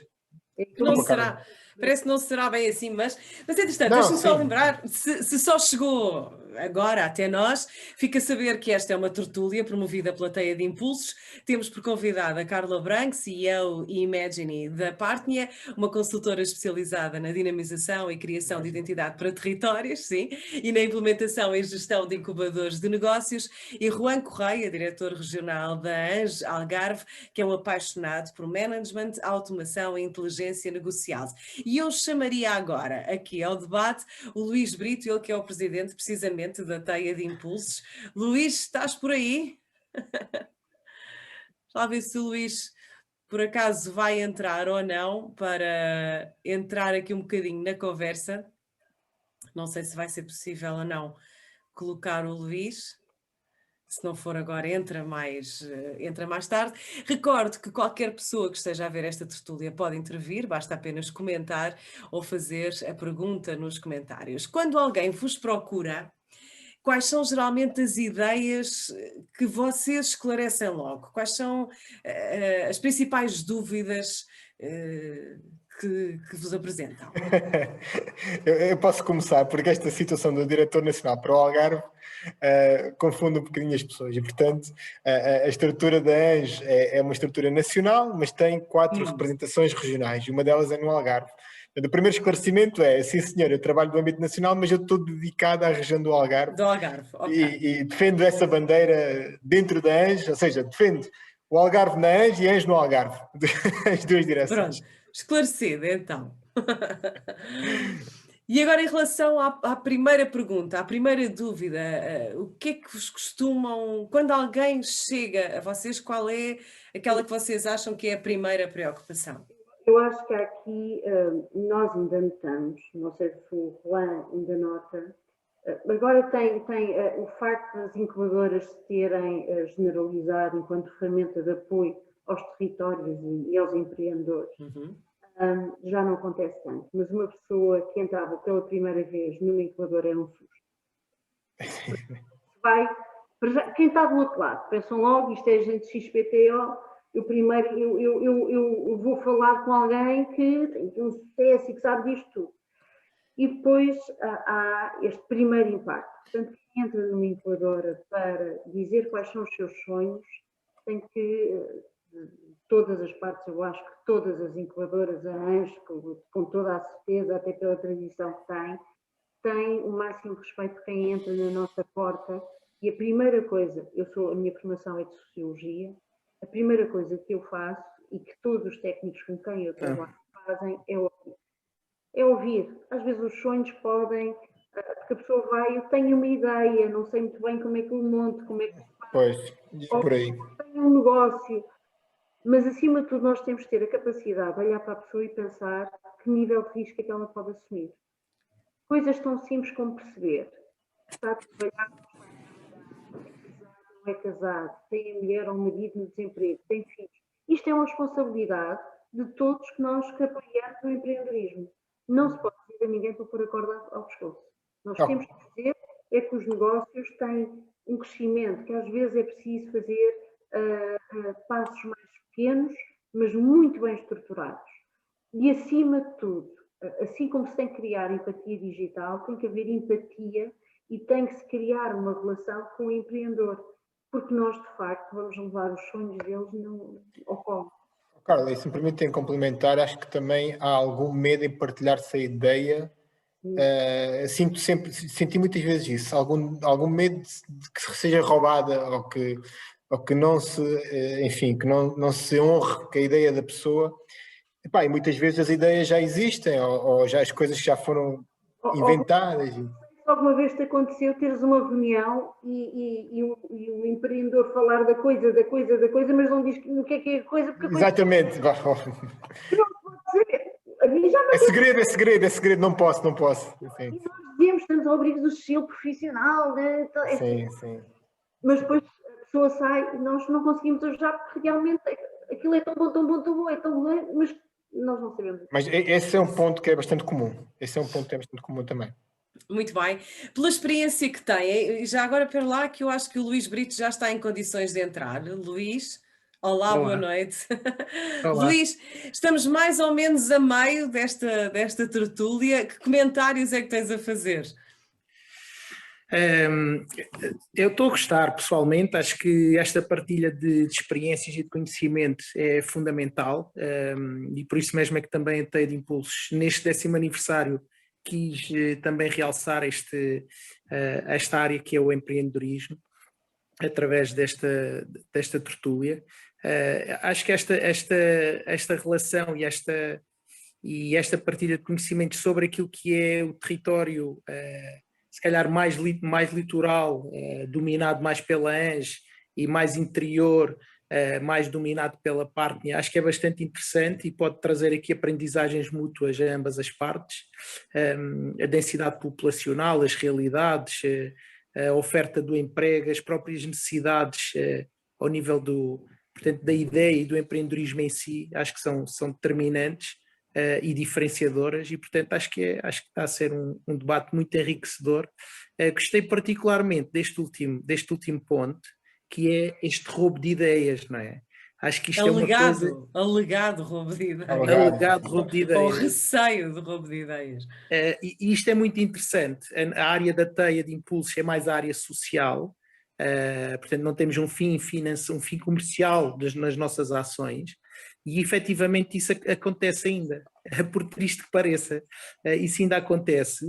Não será, parece que não será bem assim, mas entretanto, deixa-me só lembrar, se só chegou agora até nós, fica a saber que esta é uma tertúlia promovida pela Teia de Impulsos. Temos por convidada a Carla Branco, CEO e Imagine da Partnia, uma consultora especializada na dinamização e criação de identidade para territórios, sim, e na implementação e gestão de incubadores de negócios, e Juan Correia, diretor regional da ANJ Algarve, que é um apaixonado por management, automação e inteligência negocial. E eu chamaria agora aqui ao debate o Luís Brito, ele que é o presidente precisamente da Teia de Impulsos. Luís, estás por aí? Lá ver se o Luís por acaso vai entrar ou não, para entrar aqui um bocadinho na conversa. Não sei se vai ser possível ou não colocar o Luís. Se não for agora, entra mais tarde. Recordo que qualquer pessoa que esteja a ver esta tertúlia pode intervir, basta apenas comentar ou fazer a pergunta nos comentários. Quando alguém vos procura, quais são geralmente as ideias que vocês esclarecem logo? Quais são as principais dúvidas que vos apresentam? Eu posso começar, porque esta situação do diretor nacional para o Algarve confunde um bocadinho as pessoas e, portanto, a estrutura da ANJ é uma estrutura nacional, mas tem 4 representações regionais e uma delas é no Algarve. O primeiro esclarecimento é, sim senhor, eu trabalho no âmbito nacional, mas eu estou dedicado à região do Algarve. Do Algarve, ok. E defendo essa bandeira dentro da ANJ, ou seja, defendo o Algarve na ANJ e a ANJ no Algarve. As duas direções. Pronto, esclarecido então. E agora em relação à primeira pergunta, à primeira dúvida, o que é que vos costumam, quando alguém chega a vocês, qual é aquela que vocês acham que é a primeira preocupação? Eu acho que aqui nós ainda notamos, não sei se o Juan ainda nota, agora tem o facto das incubadoras se terem generalizado enquanto ferramenta de apoio aos territórios e aos empreendedores. Já não acontece tanto, mas uma pessoa que entrava pela primeira vez numa incubadora é um susto. Quem está do outro lado, pensam logo, isto é gente XPTO, eu vou falar com alguém que tem um sucesso e que sabe disto tudo. E depois há este primeiro impacto. Portanto, quem entra numa incubadora para dizer quais são os seus sonhos, tem que, todas as partes, eu acho que todas as incubadoras, a ANJ, com toda a certeza, até pela tradição que tem o máximo respeito por quem entra na nossa porta. E a primeira coisa, a minha formação é de Sociologia, a primeira coisa que eu faço e que todos os técnicos com quem eu trabalho fazem é ouvir. É ouvir. Às vezes os sonhos podem, porque a pessoa vai, eu tenho uma ideia, não sei muito bem como é que eu monto, como é que se faz. Pois, por aí. Tenho um negócio. Mas acima de tudo nós temos que ter a capacidade de olhar para a pessoa e pensar que nível de risco é que ela pode assumir. Coisas tão simples como perceber. Está a trabalhar, não é casado, tem a mulher ou o marido no desemprego, tem filhos. Isto é uma responsabilidade de todos que nós que apoiamos o empreendedorismo. Não se pode dizer a ninguém para pôr a corda ao pescoço. Nós temos que dizer é que os negócios têm um crescimento, que às vezes é preciso fazer passos mais pequenos, mas muito bem estruturados. E acima de tudo, assim como se tem que criar empatia digital, tem que haver empatia e tem que se criar uma relação com o empreendedor, porque nós, de facto, vamos levar os sonhos deles ao colo. Carla, e se me permitem complementar, acho que também há algum medo em partilhar essa ideia. Senti muitas vezes isso, algum medo de que seja roubada ou que não se, enfim, que não se honre com a ideia da pessoa. E muitas vezes as ideias já existem ou já as coisas já foram inventadas. Alguma vez te aconteceu teres uma reunião e o empreendedor falar da coisa, mas não diz o que é a coisa, porque a coisa... Exatamente. Não pode ser. A mim já É segredo, não posso. Sim. E nós dizemos, estamos ao abrigo do selo profissional, né? Sim. Mas depois a pessoa sai e nós não conseguimos ajudar porque realmente aquilo é tão bom, é tão bom, mas nós não sabemos. Mas esse é um ponto que é bastante comum. Esse é um ponto que é bastante comum também. Muito bem. Pela experiência que tem, já agora para lá que eu acho que o Luís Brito já está em condições de entrar. Luís, olá. Boa noite. Olá. Luís, estamos mais ou menos a meio desta tertúlia. Que comentários é que tens a fazer? Eu estou a gostar pessoalmente, acho que esta partilha de experiências e de conhecimento é fundamental, e por isso mesmo é que também a Teia de Impulsos, neste 10º aniversário, quis também realçar esta área que é o empreendedorismo, através desta tertúlia. Acho que esta relação e esta partilha de conhecimentos sobre aquilo que é o território, se calhar mais litoral, dominado mais pela ANJ, e mais interior, mais dominado pela Partner, acho que é bastante interessante e pode trazer aqui aprendizagens mútuas a ambas as partes. A densidade populacional, as realidades, a oferta do emprego, as próprias necessidades ao nível portanto, da ideia e do empreendedorismo em si, acho que são determinantes e diferenciadoras, e portanto acho que está a ser um debate muito enriquecedor. Gostei particularmente deste último ponto, que é este roubo de ideias, não é? Acho que isto alegado roubo de ideias. Alegado roubo de ideias. Ou receio de roubo de ideias. E isto é muito interessante. A área da Teia de Impulsos é mais a área social, portanto não temos um fim comercial nas nossas ações, e efetivamente isso acontece ainda, por triste que pareça, isso ainda acontece.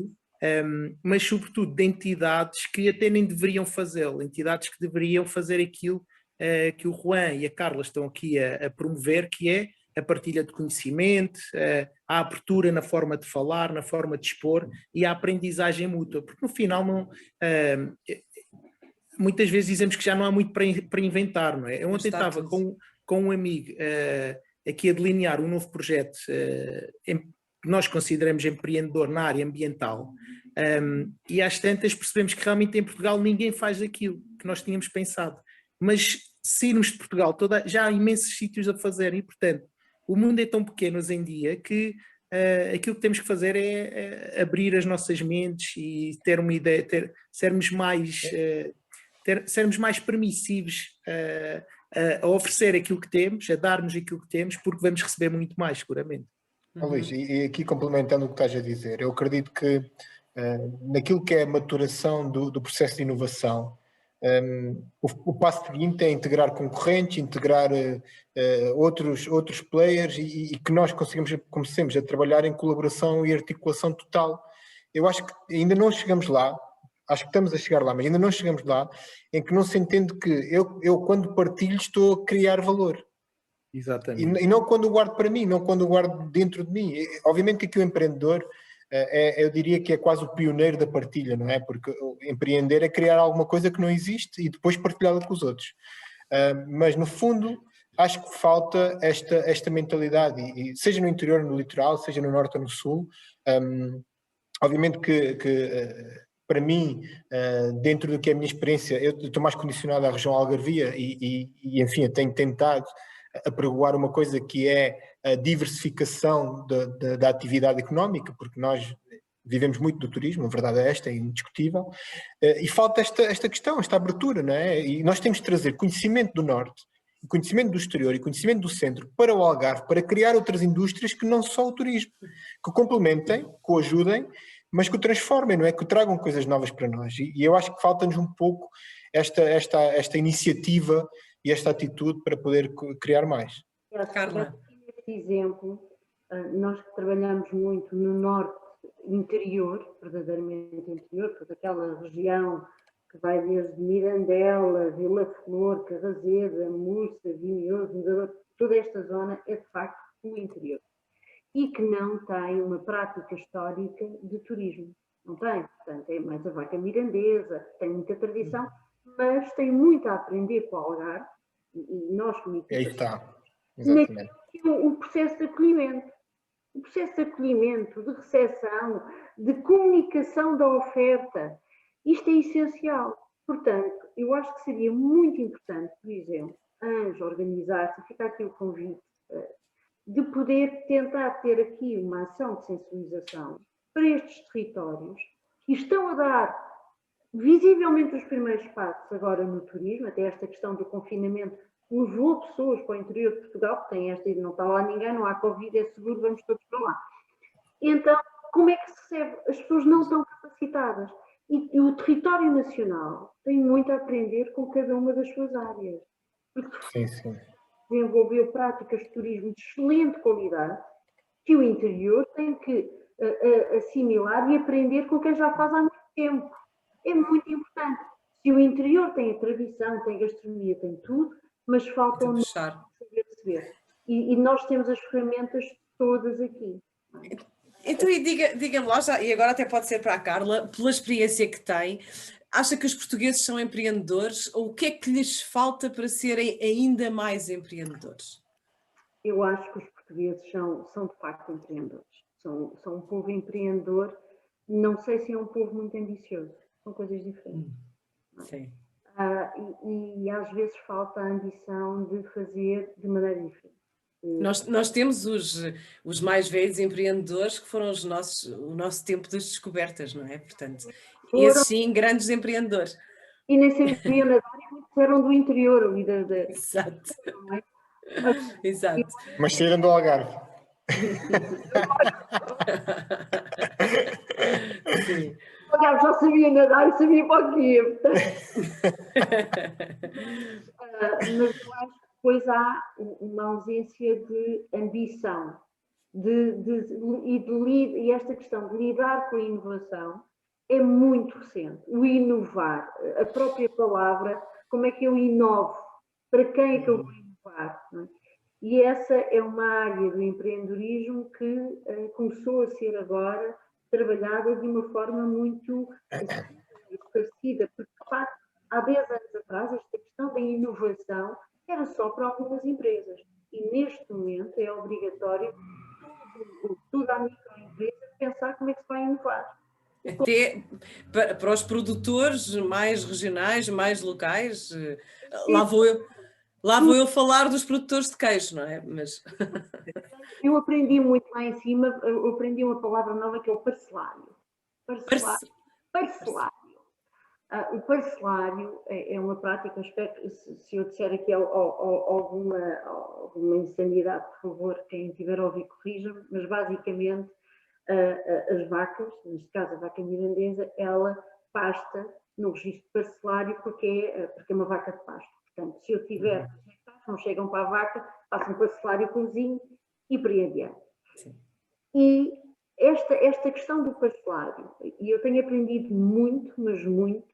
Mas sobretudo de entidades que até nem deveriam fazê-lo, entidades que deveriam fazer aquilo que o Juan e a Carla estão aqui a promover, que é a partilha de conhecimento, a abertura na forma de falar, na forma de expor e a aprendizagem mútua, porque no final muitas vezes dizemos que já não há muito para inventar, não é? Eu ontem estava com um amigo aqui a delinear um novo projeto que nós consideramos empreendedor na área ambiental, e às tantas percebemos que realmente em Portugal ninguém faz aquilo que nós tínhamos pensado, mas sairmos de Portugal, já há imensos sítios a fazer, e portanto o mundo é tão pequeno hoje em dia que aquilo que temos que fazer é abrir as nossas mentes e ter uma ideia, sermos mais permissivos a oferecer aquilo que temos, a darmos aquilo que temos, porque vamos receber muito mais, seguramente. Luís, e aqui complementando o que estás a dizer, eu acredito que naquilo que é a maturação do processo de inovação, o passo seguinte é integrar concorrentes, integrar outros players e que nós comecemos a trabalhar em colaboração e articulação total. Eu acho que ainda não chegamos lá, acho que estamos a chegar lá, mas ainda não chegamos lá, em que não se entende que eu quando partilho estou a criar valor. Exatamente. E não quando o guardo para mim, não quando o guardo dentro de mim. Obviamente que aqui o empreendedor, eu diria que é quase o pioneiro da partilha, não é? Porque empreender é criar alguma coisa que não existe e depois partilhá-la com os outros. Mas no fundo, acho que falta esta mentalidade, e seja no interior, no litoral, seja no norte ou no sul. Obviamente que para mim, dentro do que é a minha experiência, eu estou mais condicionado à região Algarvia e enfim, eu tenho tentado apregoar uma coisa que é a diversificação da atividade económica, porque nós vivemos muito do turismo, a verdade é esta, é indiscutível, e falta esta questão, esta abertura, não é? E nós temos de trazer conhecimento do Norte, conhecimento do exterior e conhecimento do centro para o Algarve, para criar outras indústrias que não só o turismo, que o complementem, que o ajudem, mas que o transformem, não é? Que tragam coisas novas para nós. E eu acho que falta-nos um pouco esta iniciativa e esta atitude para poder criar mais. Carla. Este exemplo, nós que trabalhamos muito no norte interior, verdadeiramente interior, toda aquela região que vai desde Mirandela, Vila Flor, Carraseda, Mursa, Vinhoso, toda esta zona é de facto o interior. E que não tem uma prática histórica de turismo. Não tem. Portanto, é mais a vaca mirandesa, tem muita tradição, mas tem muito a aprender com o Algarve, e nós como equipa, aí está. Exatamente. o processo de acolhimento. O processo de acolhimento, de recepção, de comunicação da oferta. Isto é essencial. Portanto, eu acho que seria muito importante, por exemplo, ANJO organizar-se, fica aqui o convite, de poder tentar ter aqui uma ação de sensibilização para estes territórios que estão a dar visivelmente os primeiros passos agora no turismo, até esta questão do confinamento levou pessoas para o interior de Portugal, que tem esta, não está lá ninguém, não há Covid, é seguro, vamos todos para lá. Então, como é que se recebe? As pessoas não estão capacitadas. E o território nacional tem muito a aprender com cada uma das suas áreas. Porque desenvolveu práticas de turismo de excelente qualidade que o interior tem que assimilar e aprender com quem já faz há muito tempo. É muito importante. Se o interior tem a tradição, tem a gastronomia, tem tudo, mas falta um saber receber. E nós temos as ferramentas todas aqui. Então, diga-me lá, e agora até pode ser para a Carla, pela experiência que tem, acha que os portugueses são empreendedores ou o que é que lhes falta para serem ainda mais empreendedores? Eu acho que os portugueses são de facto empreendedores. São um povo empreendedor, não sei se é um povo muito ambicioso, são coisas diferentes. Sim. E às vezes falta a ambição de fazer de maneira diferente. Nós temos os mais velhos empreendedores que foram o nosso tempo das descobertas, não é? Portanto, esses sim, grandes empreendedores. E nem sabiam nadar e muitos eram do interior. Exato. É? Exato. Mas saíram do Algarve. Sim. O Algarve já sabia nadar e sabia para o quê. Mas eu acho que depois há uma ausência de ambição e esta questão de lidar com a inovação é muito recente. O inovar, a própria palavra, como é que eu inovo? Para quem é que eu vou inovar? Não é? E essa é uma área do empreendedorismo que começou a ser agora trabalhada de uma forma muito parecida, porque de facto há 10 anos atrás esta questão da inovação era só para algumas empresas e neste momento é obrigatório toda a microempresa pensar como é que se vai inovar. Até para os produtores mais regionais, mais locais, lá vou eu falar dos produtores de queijo, não é? Mas... Eu aprendi muito lá em cima, eu aprendi uma palavra nova que é o parcelário. Parcelário. O parcelário é uma prática, se eu disser aqui alguma insanidade, por favor, quem tiver a ouvir corrija-me, mas basicamente as vacas, neste caso a vaca mirandesa, ela pasta no registro parcelário porque é uma vaca de pasto. Portanto, se eu tiver, não chegam para a vaca, passam parcelário com o vizinho e por aí adiante. Sim. E esta questão do parcelário, e eu tenho aprendido muito, mas muito,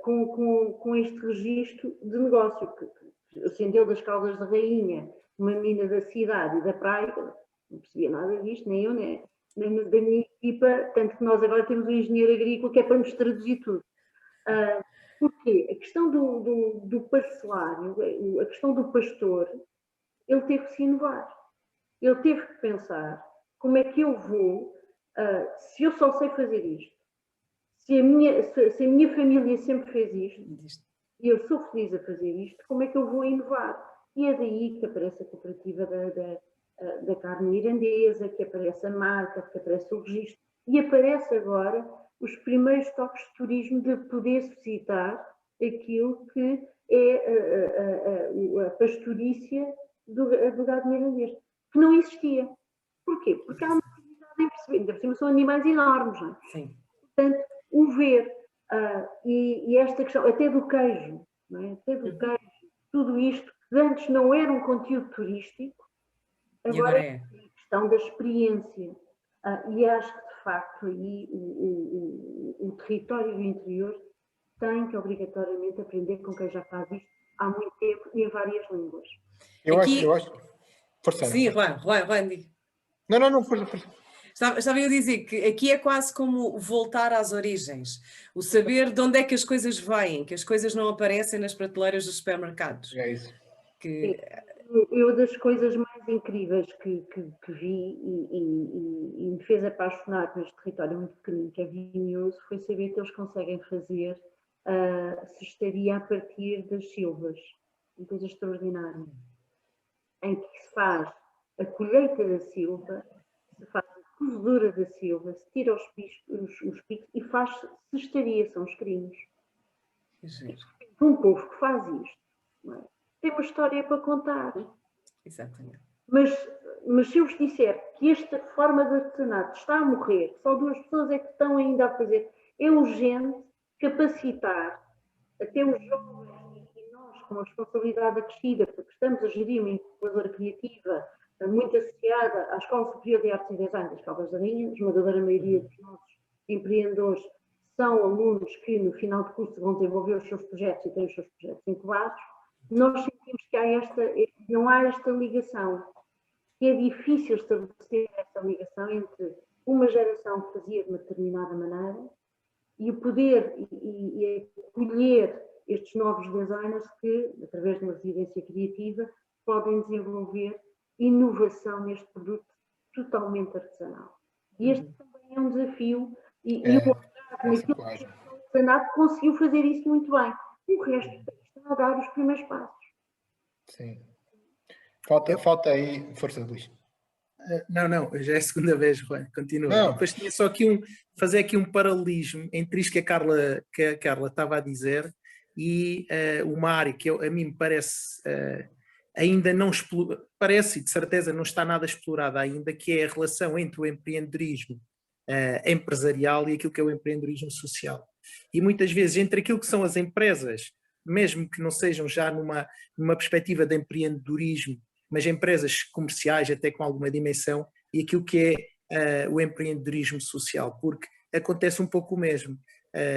com este registro de negócio, que acendeu das Caldas da Rainha, uma mina da cidade e da praia, não percebia nada disto, nem eu, nem da minha equipa, tanto que nós agora temos um engenheiro agrícola que é para nos traduzir tudo. Porquê? A questão do parcelário, a questão do pastor, ele teve que se inovar. Ele teve que pensar como é que eu vou, se eu só sei fazer isto, se a minha família sempre fez isto, e eu sou feliz a fazer isto, como é que eu vou inovar? E é daí que aparece a cooperativa da carne mirandesa, que aparece a marca, que aparece o registro, e aparece agora os primeiros toques de turismo de poder suscitar aquilo que é a pastorícia do gado mirandês, que não existia. Porquê? Porque há uma dificuldade em perceber, ainda por cima são animais enormes, não é? Sim. Portanto, o ver e esta questão, até do queijo, não é? Até do queijo, tudo isto, que antes não era um conteúdo turístico, agora é a questão da experiência. E acho que, de facto, aí o território do interior tem que obrigatoriamente aprender com quem já faz isto há muito tempo e em várias línguas. Eu acho. Força, sim, Ana. Juan. Não, força. Estava eu a dizer que aqui é quase como voltar às origens, o saber de onde é que as coisas vêm, que as coisas não aparecem nas prateleiras dos supermercados. É isso. Eu das coisas mais incríveis que vi e me fez apaixonar neste território muito pequenino que é vinhoso foi saber que eles conseguem fazer cestaria a partir das silvas, uma coisa extraordinária, em que se faz a colheita da silva, se faz a cozedura da silva, se tira os picos e faz cestaria, são os crimes. Um povo que faz isto, não é? Tem uma história para contar. Exatamente. Mas se eu vos disser que esta forma de artesanato está a morrer, que só 2 pessoas é que estão ainda a fazer, é urgente capacitar até os jovens e nós com a responsabilidade acrescida, porque estamos a gerir uma incubadora criativa muito associada à Escola Superior de Artes e Design das Caldas da Rainha, a esmagadora maioria dos nossos empreendedores são alunos que no final de curso vão desenvolver os seus projetos e têm os seus projetos incubados. Nós sentimos que não há esta ligação, que é difícil estabelecer esta ligação entre uma geração que fazia de uma determinada maneira e o poder e acolher estes novos designers que, através de uma residência criativa, podem desenvolver inovação neste produto totalmente artesanal. E este também é um desafio e o artesanato conseguiu fazer isso muito bem. O resto está a dar os primeiros passos. Sim. Falta aí força de luz. Não, já é a segunda vez, Juan, continua. Não. Depois tinha só fazer aqui um paralelismo entre isto que a Carla estava a dizer e uma área que a mim me parece ainda não parece e de certeza não está nada explorada ainda, que é a relação entre o empreendedorismo empresarial e aquilo que é o empreendedorismo social. E muitas vezes entre aquilo que são as empresas, mesmo que não sejam já numa perspectiva de empreendedorismo, mas empresas comerciais até com alguma dimensão, e aquilo que é o empreendedorismo social, porque acontece um pouco o mesmo.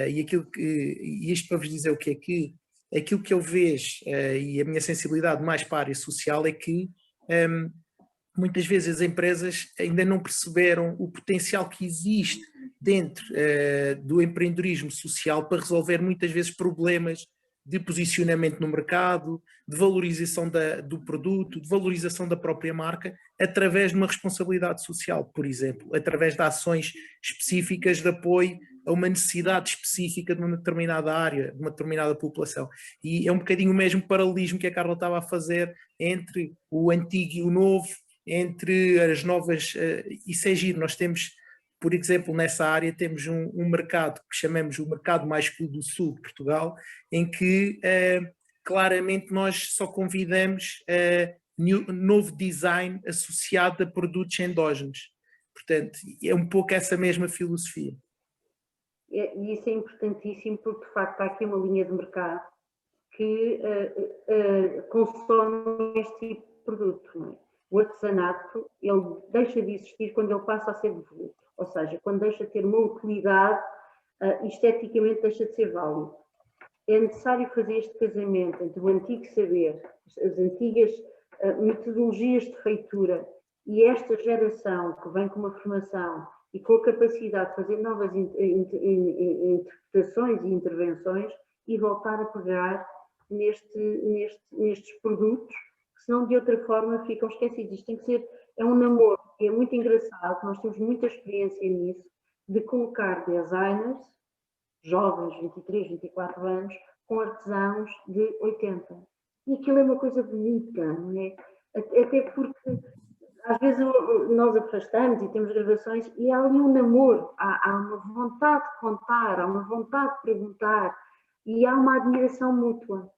E isto para vos dizer o que é que aquilo que eu vejo e a minha sensibilidade mais para a área social é que muitas vezes as empresas ainda não perceberam o potencial que existe dentro do empreendedorismo social para resolver muitas vezes problemas de posicionamento no mercado, de valorização do produto, de valorização da própria marca, através de uma responsabilidade social, por exemplo, através de ações específicas de apoio a uma necessidade específica de uma determinada área, de uma determinada população. E é um bocadinho o mesmo paralelismo que a Carla estava a fazer entre o antigo e o novo, entre as novas... Isso é giro, nós temos... Por exemplo, nessa área temos um mercado que chamamos o mercado mais do sul de Portugal, em que claramente nós só convidamos novo design associado a produtos endógenos. Portanto, é um pouco essa mesma filosofia. E isso é importantíssimo porque, de facto, há aqui uma linha de mercado que consome este tipo de produto. Não é? O artesanato, ele deixa de existir quando ele passa a ser devoluto. Ou seja, quando deixa de ter uma utilidade, esteticamente deixa de ser válido. É necessário fazer este casamento entre o antigo saber, as antigas metodologias de feitura e esta geração que vem com uma formação e com a capacidade de fazer novas interpretações e intervenções e voltar a pegar nestes produtos que senão de outra forma ficam esquecidos. Isto tem que ser, é um namoro, é muito engraçado, nós temos muita experiência nisso, de colocar designers, jovens, 23, 24 anos, com artesãos de 80. E aquilo é uma coisa bonita, não é? Até porque às vezes nós afastamos e temos gravações e há ali um namoro, há uma vontade de contar, há uma vontade de perguntar e há uma admiração mútua.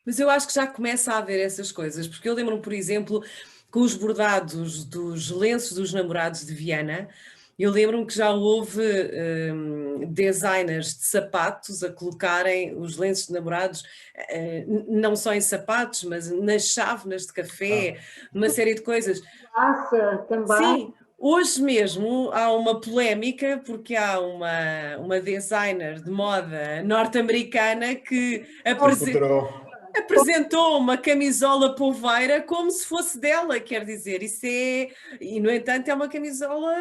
Mas eu acho que já começa a haver essas coisas, porque eu lembro-me, por exemplo, com os bordados dos lenços dos namorados de Viana, eu lembro-me que já houve designers de sapatos a colocarem os lenços de namorados, não só em sapatos, mas nas chávenas de café, uma série de coisas. Passa também. Sim, hoje mesmo há uma polémica porque há uma designer de moda norte-americana que apresentou uma camisola polveira como se fosse dela, quer dizer, e no entanto é uma camisola...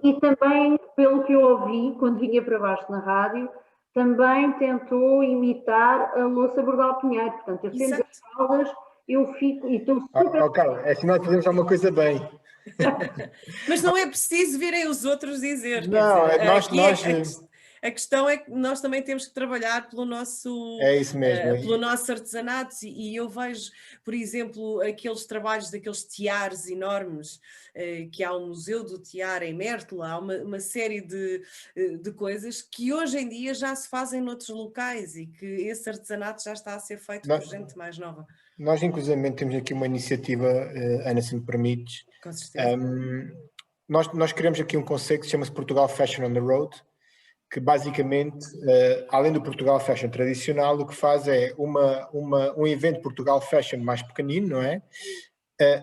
E também, pelo que eu ouvi, quando vinha para baixo na rádio, também tentou imitar a louça Bordal Pinheiro. Portanto, eu sempre as falas, eu fico e estou super... Carla, é assim nós fazemos alguma coisa bem. Mas não é preciso virem os outros dizer. Não, A questão é que nós também temos que trabalhar pelo nosso, é isso mesmo. Pelo nosso artesanato e eu vejo, por exemplo, aqueles trabalhos daqueles tiares enormes, que há um museu do tiar em Mértola, há uma série de coisas que hoje em dia já se fazem noutros locais e que esse artesanato já está a ser feito por gente mais nova. Nós, inclusive, temos aqui uma iniciativa, Ana, se me permites. Com certeza. Nós criamos aqui um conceito que chama-se Portugal Fashion on the Road, que basicamente, além do Portugal Fashion tradicional, o que faz é um evento Portugal Fashion mais pequenino, não é?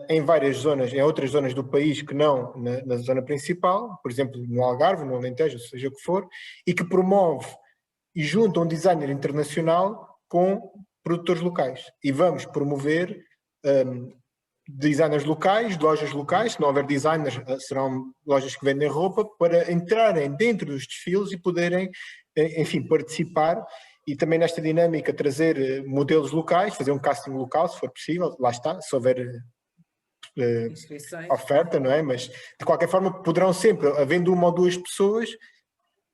Em várias zonas, em outras zonas do país que não na zona principal, por exemplo, no Algarve, no Alentejo, seja o que for, e que promove e junta um designer internacional com produtores locais. E vamos promover designers locais, lojas locais. Se não houver designers, serão lojas que vendem roupa, para entrarem dentro dos desfiles e poderem, enfim, participar e também nesta dinâmica trazer modelos locais, fazer um casting local, se for possível, lá está, se houver oferta, não é? Mas, de qualquer forma, poderão sempre, havendo uma ou duas pessoas,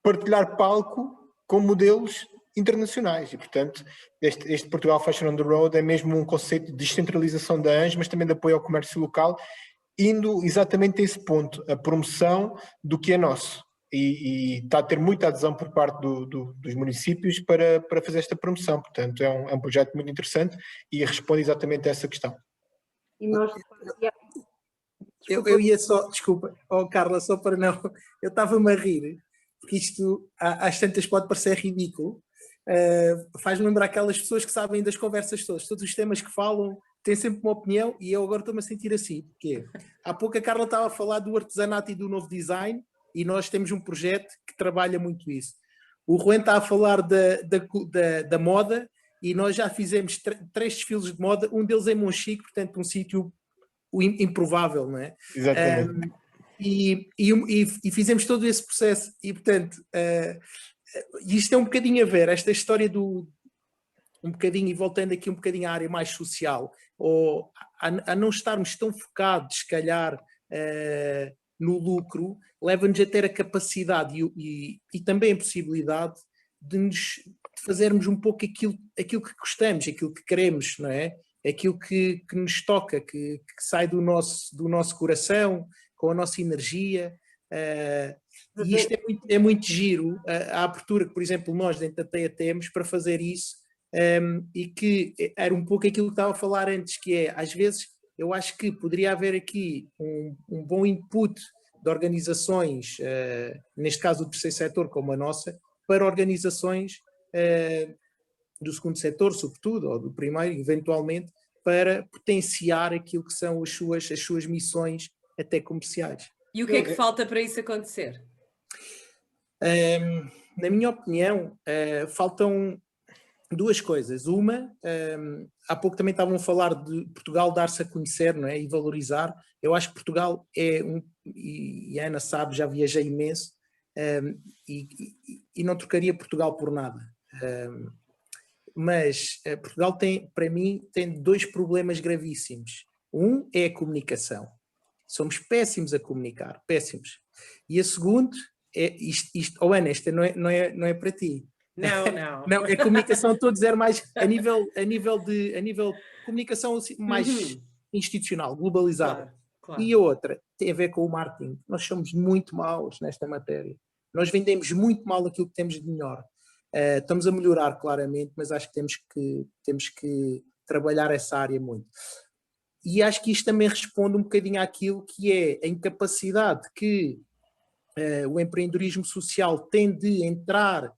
partilhar palco com modelos internacionais e, portanto, este Portugal Fashion on the Road é mesmo um conceito de descentralização da ANJ, mas também de apoio ao comércio local, indo exatamente a esse ponto, a promoção do que é nosso. E está a ter muita adesão por parte dos municípios para fazer esta promoção. Portanto, é um projeto muito interessante e responde exatamente a essa questão. E nós... Eu ia só, desculpa, Carla, só para não... Eu estava-me a rir, porque isto às tantas pode parecer ridículo. Faz-me lembrar aquelas pessoas que sabem das conversas todas, todos os temas que falam, têm sempre uma opinião e eu agora estou-me a sentir assim, porque há pouco a Carla estava a falar do artesanato e do novo design e nós temos um projeto que trabalha muito isso. O Ruen está a falar da moda e nós já fizemos 3 desfiles de moda, um deles em Monchique, portanto um sítio improvável, não é? Exatamente. E fizemos todo esse processo e, portanto, isto é um bocadinho a ver, esta história um bocadinho, e voltando aqui um bocadinho à área mais social, ou a não estarmos tão focados, se calhar, no lucro, leva-nos a ter a capacidade e também a possibilidade de fazermos um pouco aquilo que gostamos, aquilo que queremos, não é? Aquilo que nos toca, que sai do nosso coração, com a nossa energia, e isto é muito giro, a abertura que, por exemplo, nós dentro da TEA temos para fazer isso, e que era um pouco aquilo que estava a falar antes, que é, às vezes, eu acho que poderia haver aqui um bom input de organizações, neste caso do terceiro setor, como a nossa, para organizações do segundo setor, sobretudo, ou do primeiro, eventualmente, para potenciar aquilo que são as suas missões até comerciais. E o que é que falta para isso acontecer? Na minha opinião, faltam 2 coisas. Uma, há pouco também estavam a falar de Portugal dar-se a conhecer, não é? E valorizar. Eu acho que Portugal e a Ana sabe, já viajei imenso, e não trocaria Portugal por nada. Mas Portugal para mim, tem 2 problemas gravíssimos. Um é a comunicação. Somos péssimos a comunicar, péssimos. E a segunda, Ana, esta não é para ti. Não. Não, a comunicação, estou a dizer mais a nível de comunicação mais institucional, globalizada. Claro. E a outra tem a ver com o marketing. Nós somos muito maus nesta matéria. Nós vendemos muito mal aquilo que temos de melhor. Estamos a melhorar claramente, mas acho que temos que trabalhar essa área muito. E acho que isto também responde um bocadinho àquilo que é a incapacidade que o empreendedorismo social tem de entrar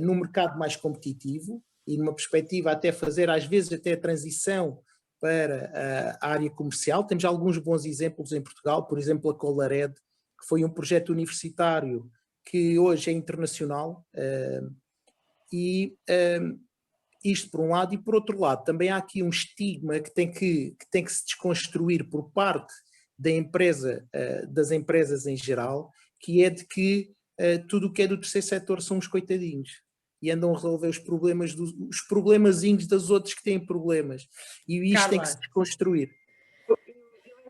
num mercado mais competitivo e numa perspectiva até fazer às vezes até a transição para a área comercial. Temos alguns bons exemplos em Portugal, por exemplo a Colared, que foi um projeto universitário que hoje é internacional, isto por um lado, e por outro lado também há aqui um estigma que tem que se desconstruir por parte da empresa, das empresas em geral, que é de que tudo o que é do terceiro setor são os coitadinhos e andam a resolver os problemazinhos das outros que têm problemas, e isto tem que se desconstruir.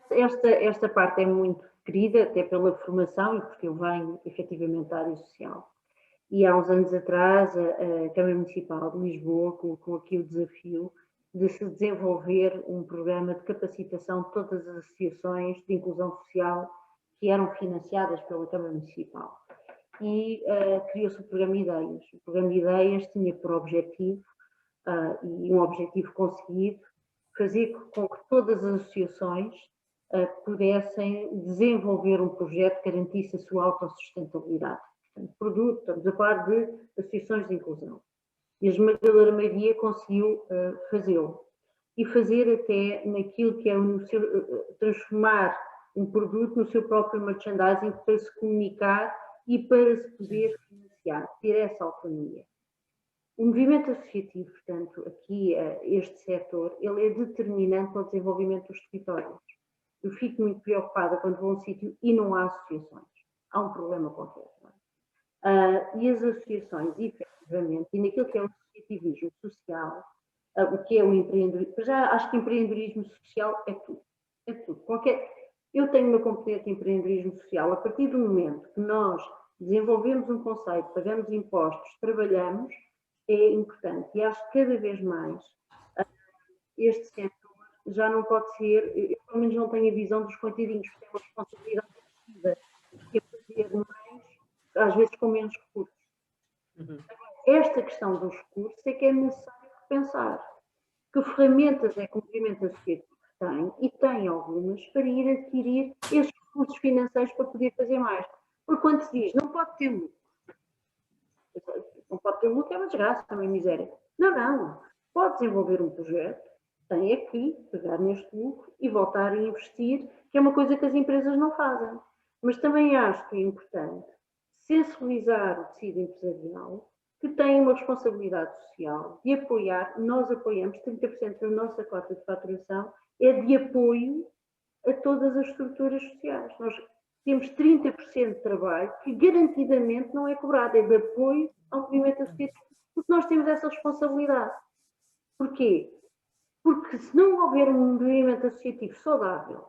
Esta parte é muito querida, até pela formação e porque eu venho efetivamente da área social. E há uns anos atrás a Câmara Municipal de Lisboa colocou aqui o desafio de se desenvolver um programa de capacitação de todas as associações de inclusão social que eram financiadas pela Câmara Municipal. E criou-se o Programa Ideias. O Programa Ideias tinha por objetivo, e um objetivo conseguido, fazer com que todas as associações pudessem desenvolver um projeto que garantisse a sua autossustentabilidade. Portanto, produto, estamos a falar de associações de inclusão. E a esmagadora maioria conseguiu fazê-lo. E fazer até naquilo que é transformar um produto no seu próprio merchandising para se comunicar e para se poder financiar, ter essa autonomia. O movimento associativo, portanto, aqui este setor, ele é determinante para o desenvolvimento dos territórios. Eu fico muito preocupada quando vou a um sítio e não há associações. Há um problema qualquer. E as associações, efetivamente, e naquilo que é o associativismo social, o que é o empreendedorismo, já acho que empreendedorismo social é tudo. É tudo. Eu tenho uma componente de empreendedorismo social. A partir do momento que nós desenvolvemos um conceito, pagamos impostos, trabalhamos, é importante. E acho que cada vez mais este setor já não pode ser, eu pelo menos não tenho a visão dos coitadinhos, que têm uma responsabilidade ativa, que é fazer mais, às vezes com menos recursos. Esta questão dos recursos é que é necessário pensar. Que ferramentas é que o movimento associativo tem, e tem algumas, para ir adquirir estes recursos financeiros para poder fazer mais. Porque quando se diz, não pode ter lucro, é uma desgraça, também miséria. Não. Pode desenvolver um projeto, tem aqui, pegar neste lucro e voltar a investir, que é uma coisa que as empresas não fazem. Mas também acho que é importante sensibilizar o tecido empresarial, que tem uma responsabilidade social de apoiar. Nós apoiamos 30% da nossa cota de faturação, é de apoio a todas as estruturas sociais. Nós temos 30% de trabalho que garantidamente não é cobrado, é de apoio ao movimento associativo, porque nós temos essa responsabilidade. Porquê? Porque se não houver um movimento associativo saudável,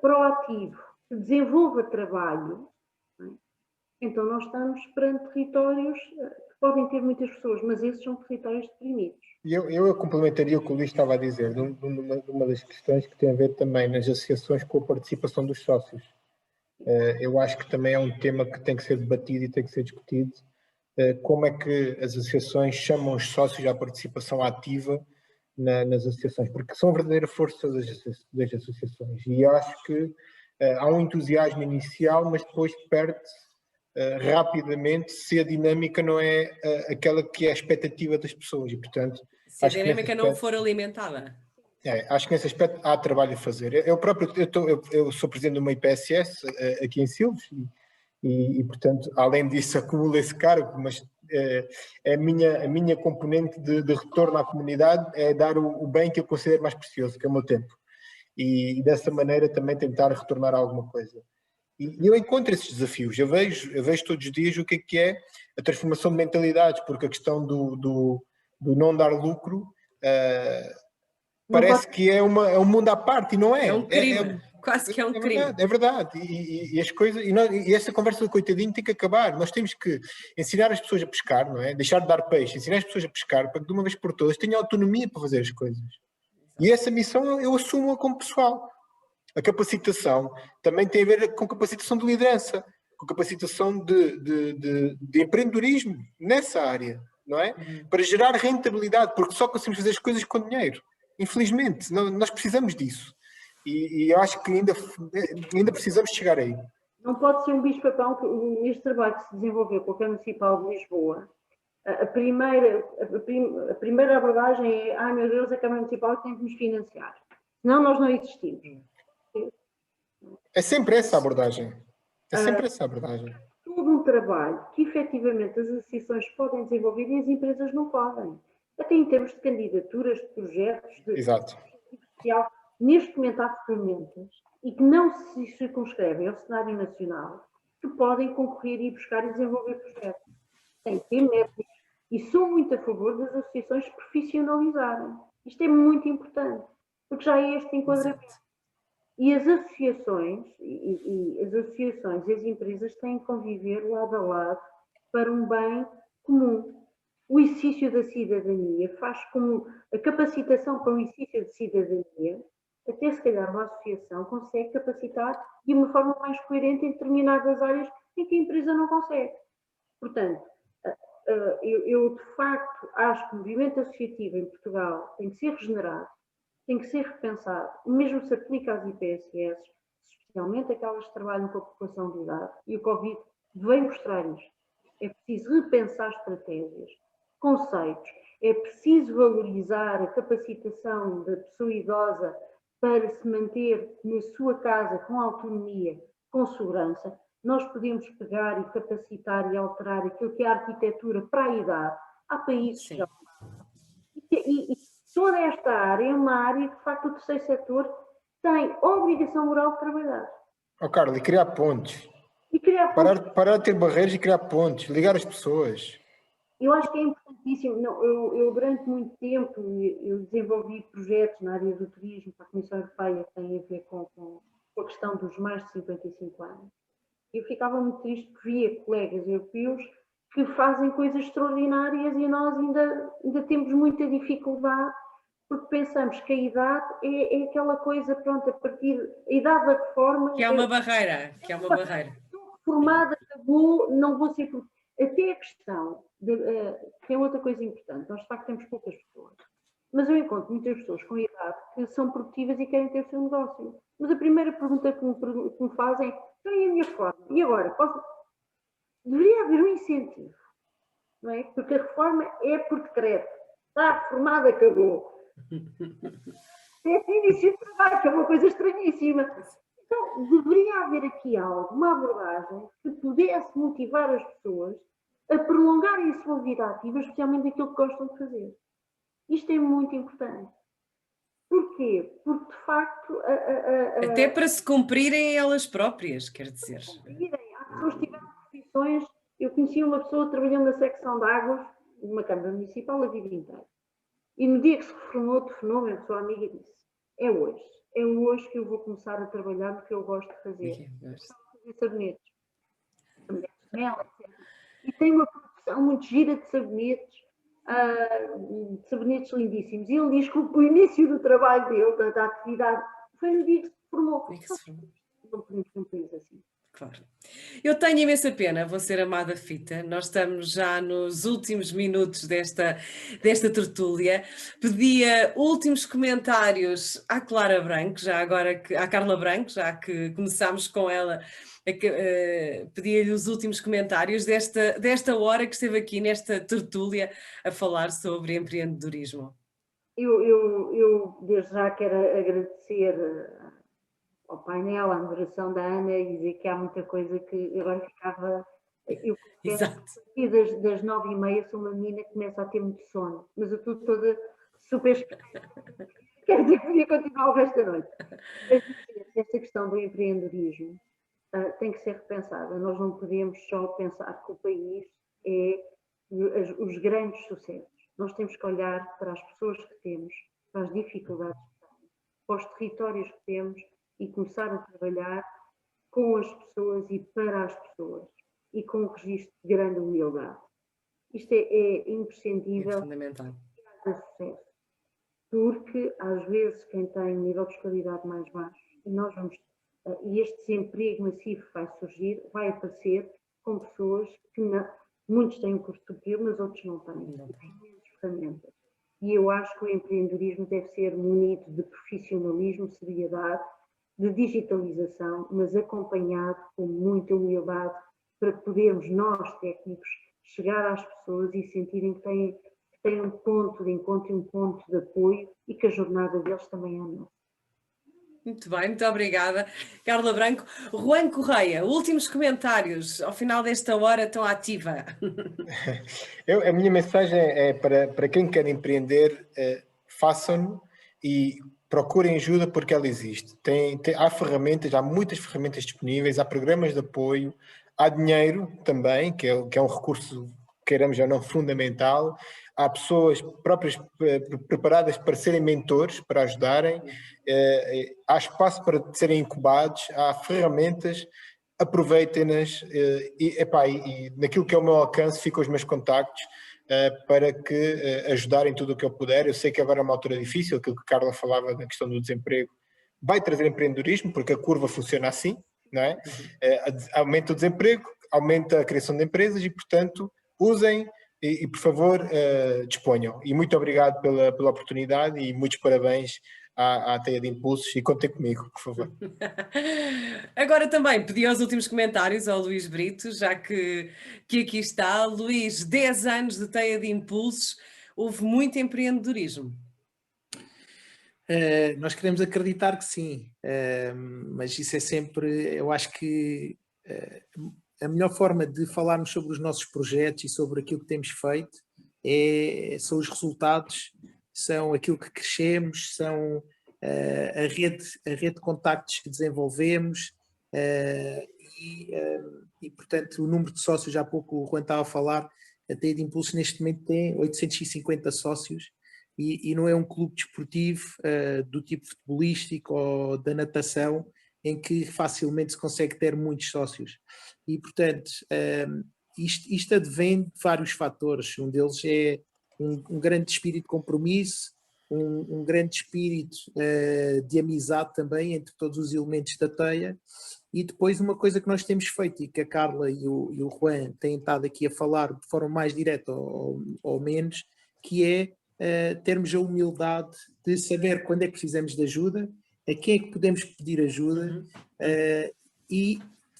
proativo, que desenvolva trabalho, então nós estamos perante territórios que podem ter muitas pessoas, mas esses são territórios deprimidos. Eu complementaria o que o Luís estava a dizer, de uma das questões que tem a ver também nas associações com a participação dos sócios. Eu acho que também é um tema que tem que ser debatido e tem que ser discutido. Como é que as associações chamam os sócios à participação ativa nas associações, porque são a verdadeira força das associações. E eu acho que há um entusiasmo inicial, mas depois perde-se rapidamente se a dinâmica não é aquela que é a expectativa das pessoas. E, portanto, se a dinâmica não for alimentada. Acho que nesse aspecto há trabalho a fazer. Eu sou presidente de uma IPSS aqui em Silves e, portanto, além disso acumulo esse cargo, mas a minha componente de retorno à comunidade é dar o bem que eu considero mais precioso, que é o meu tempo. E dessa maneira também tentar retornar a alguma coisa. E eu encontro esses desafios. Eu vejo todos os dias o que é a transformação de mentalidades, porque a questão do não dar lucro parece que é um mundo à parte, e não é. É um crime, quase que é um crime. É verdade. E as coisas, e essa conversa do coitadinho tem que acabar. Nós temos que ensinar as pessoas a pescar, não é? Deixar de dar peixe, ensinar as pessoas a pescar para que de uma vez por todas tenham autonomia para fazer as coisas. E essa missão eu assumo-a como pessoal. A capacitação também tem a ver com capacitação de liderança, com capacitação de empreendedorismo nessa área, não é? Para gerar rentabilidade, porque só conseguimos fazer as coisas com dinheiro. Infelizmente, nós precisamos disso. E eu acho que ainda precisamos chegar aí. Não pode ser um bicho-papão que este trabalho que se desenvolveu com a Câmara Municipal de Lisboa. A primeira abordagem é: ai meu Deus, a Câmara Municipal tem que nos financiar. Senão nós não existimos. É sempre essa a abordagem. É sempre essa a abordagem. Todo um trabalho que efetivamente as associações podem desenvolver e as empresas não podem. Até em termos de candidaturas, de projetos, de Exato. social. Neste momento há ferramentas e que não se circunscrevem ao cenário nacional, que podem concorrer e buscar e desenvolver projetos. Tem que ter métodos. E sou muito a favor das associações se profissionalizarem. Isto é muito importante, porque já é este enquadramento. Exato. E as associações e as empresas têm que conviver lado a lado para um bem comum. O exercício da cidadania faz como a capacitação para o exercício de cidadania, até se calhar uma associação consegue capacitar de uma forma mais coerente em determinadas áreas em que a empresa não consegue. Portanto, eu de facto acho que o movimento associativo em Portugal tem que ser regenerado, tem que ser repensado. O mesmo se aplica às IPSS, especialmente aquelas que trabalham com a população de idade, e o Covid veio mostrar-nos. É preciso repensar estratégias, conceitos, é preciso valorizar a capacitação da pessoa idosa para se manter na sua casa com autonomia, com segurança. Nós podemos pegar e capacitar e alterar aquilo que é a arquitetura para a idade. Há países que já... E toda esta área é uma área que, de facto, o terceiro setor tem obrigação moral de trabalhar. Carlos, e criar pontes. E criar pontes. Parar de ter barreiras e criar pontes, ligar as pessoas. Eu acho que é importantíssimo. Não, eu durante muito tempo, eu desenvolvi projetos na área do turismo para a Comissão Europeia que têm a ver com a questão dos mais de 55 anos. Eu ficava muito triste porque via colegas europeus que fazem coisas extraordinárias e nós ainda temos muita dificuldade porque pensamos que a idade é aquela coisa, pronto, a partir da idade da reforma... Que é uma barreira, Estou formada, acabou, não vou ser... Até a questão, que é outra coisa importante, nós de facto temos poucas pessoas, mas eu encontro muitas pessoas com idade que são produtivas e querem ter o seu negócio. Mas a primeira pergunta que me fazem é: então, e a minha reforma? E agora? Deveria haver um incentivo, não é? Porque a reforma é por decreto. Está reformada, acabou. É início de trabalho, que é uma coisa estranhíssima. Então, deveria haver aqui algo, uma abordagem que pudesse motivar as pessoas a prolongarem a sua vida ativa, especialmente aquilo que gostam de fazer. Isto é muito importante. Porquê? Porque, de facto... Até para se cumprirem elas próprias, quer dizer. Há pessoas que tiveram profissões... Eu conheci uma pessoa trabalhando na secção de águas, numa Câmara Municipal, a vida inteira. E no dia que se reformou, telefonou-me, uma pessoa amiga, e disse: é hoje que eu vou começar a trabalhar no que eu gosto de fazer. Fazer sabonetes de mel, etc. E tem uma produção muito gira de sabonetes lindíssimos. E ele diz que o início do trabalho dele, da atividade, foi no dia que se formou. Não podemos ter um país assim. Claro. Eu tenho imensa pena, vou ser amada fita. Nós estamos já nos últimos minutos desta tertúlia. Pedia últimos comentários à Clara Branco, à Carla Branco, já que começámos com ela, pedia-lhe os últimos comentários desta hora que esteve aqui nesta tertúlia a falar sobre empreendedorismo. Eu desde já quero agradecer ao painel, à moderação da Ana, e dizer que há muita coisa que agora ficava... Eu confesso, das 9h30 sou uma menina que começa a ter muito sono, mas eu estou toda super... Quer dizer que podia continuar o resto da noite. Esta questão do empreendedorismo tem que ser repensada. Nós não podemos só pensar que o país é os grandes sucessos. Nós temos que olhar para as pessoas que temos, para as dificuldades que temos, para os territórios que temos, e começar a trabalhar com as pessoas e para as pessoas, e com um registro de grande humildade. Isto é imprescindível. É fundamental. Para sucesso. Porque, às vezes, quem tem um nível de escolaridade mais baixo nós vamos, e este desemprego massivo que vai surgir, vai aparecer com pessoas que muitos têm um curso superior, mas outros não têm menos ferramentas. E eu acho que o empreendedorismo deve ser munido de profissionalismo, seriedade, de digitalização, mas acompanhado com muita humildade para podermos nós, técnicos, chegar às pessoas e sentirem que têm um ponto de encontro e um ponto de apoio e que a jornada deles também é a nossa. Muito bem, muito obrigada, Carla Branco. Juan Correia, últimos comentários ao final desta hora tão ativa. A minha mensagem é para quem quer empreender, façam-no e procurem ajuda porque ela existe. Há ferramentas, há muitas ferramentas disponíveis, há programas de apoio, há dinheiro também, que é um recurso, queiramos ou não, fundamental. Há pessoas próprias preparadas para serem mentores, para ajudarem. Há espaço para serem incubados, há ferramentas, aproveitem-nas e naquilo que é o meu alcance ficam os meus contactos para que ajudarem tudo o que eu puder. Eu sei que agora é uma altura difícil, aquilo que a Carla falava na questão do desemprego, vai trazer empreendedorismo, porque a curva funciona assim, não é? Aumenta o desemprego, aumenta a criação de empresas e, portanto, usem e por favor, disponham. E muito obrigado pela oportunidade e muitos parabéns à Teia de Impulsos e contem comigo, por favor. Agora também pedi aos últimos comentários ao Luís Brito, já que aqui está. Luís, 10 anos de Teia de Impulsos, houve muito empreendedorismo. Nós queremos acreditar que sim, mas isso é sempre, eu acho que a melhor forma de falarmos sobre os nossos projetos e sobre aquilo que temos feito são os resultados, são aquilo que crescemos, são a rede de contactos que desenvolvemos e, portanto, o número de sócios, há pouco o Juan estava a falar, a Teia de Impulsos neste momento tem 850 sócios e não é um clube desportivo do tipo futebolístico ou da natação, em que facilmente se consegue ter muitos sócios. E, portanto, isto advém de vários fatores. Um deles é um grande espírito de compromisso, um grande espírito de amizade também entre todos os elementos da Teia. E depois uma coisa que nós temos feito e que a Carla e o Juan têm estado aqui a falar de forma mais direta ou menos, que é termos a humildade de saber quando é que precisamos de ajuda, a quem é que podemos pedir ajuda e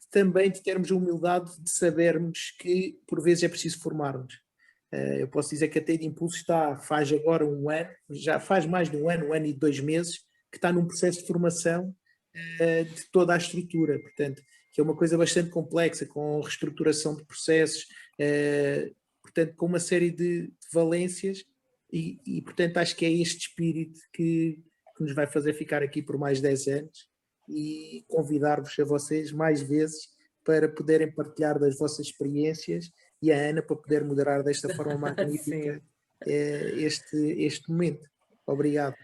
também de termos a humildade de sabermos que por vezes é preciso formarmos. Eu posso dizer que a Teia de Impulso faz agora um ano, já faz mais de um ano e 2 meses, que está num processo de formação de toda a estrutura, portanto, que é uma coisa bastante complexa, com reestruturação de processos, portanto, com uma série de valências e, portanto, acho que é este espírito que nos vai fazer ficar aqui por mais 10 anos e convidar-vos a vocês mais vezes para poderem partilhar das vossas experiências e a Ana para poder moderar desta forma magnífica este momento. Obrigado.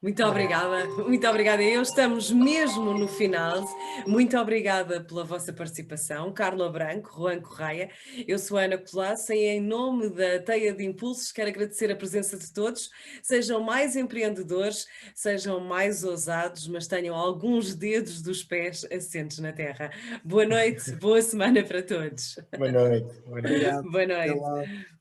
Muito obrigada, muito obrigada. Estamos mesmo no final. Muito obrigada pela vossa participação. Carla Branco, Juan Correia, eu sou a Ana Colasso e em nome da Teia de Impulsos quero agradecer a presença de todos. Sejam mais empreendedores, sejam mais ousados, mas tenham alguns dedos dos pés assentes na terra. Boa noite, boa semana para todos. Boa noite. Obrigado. Boa noite.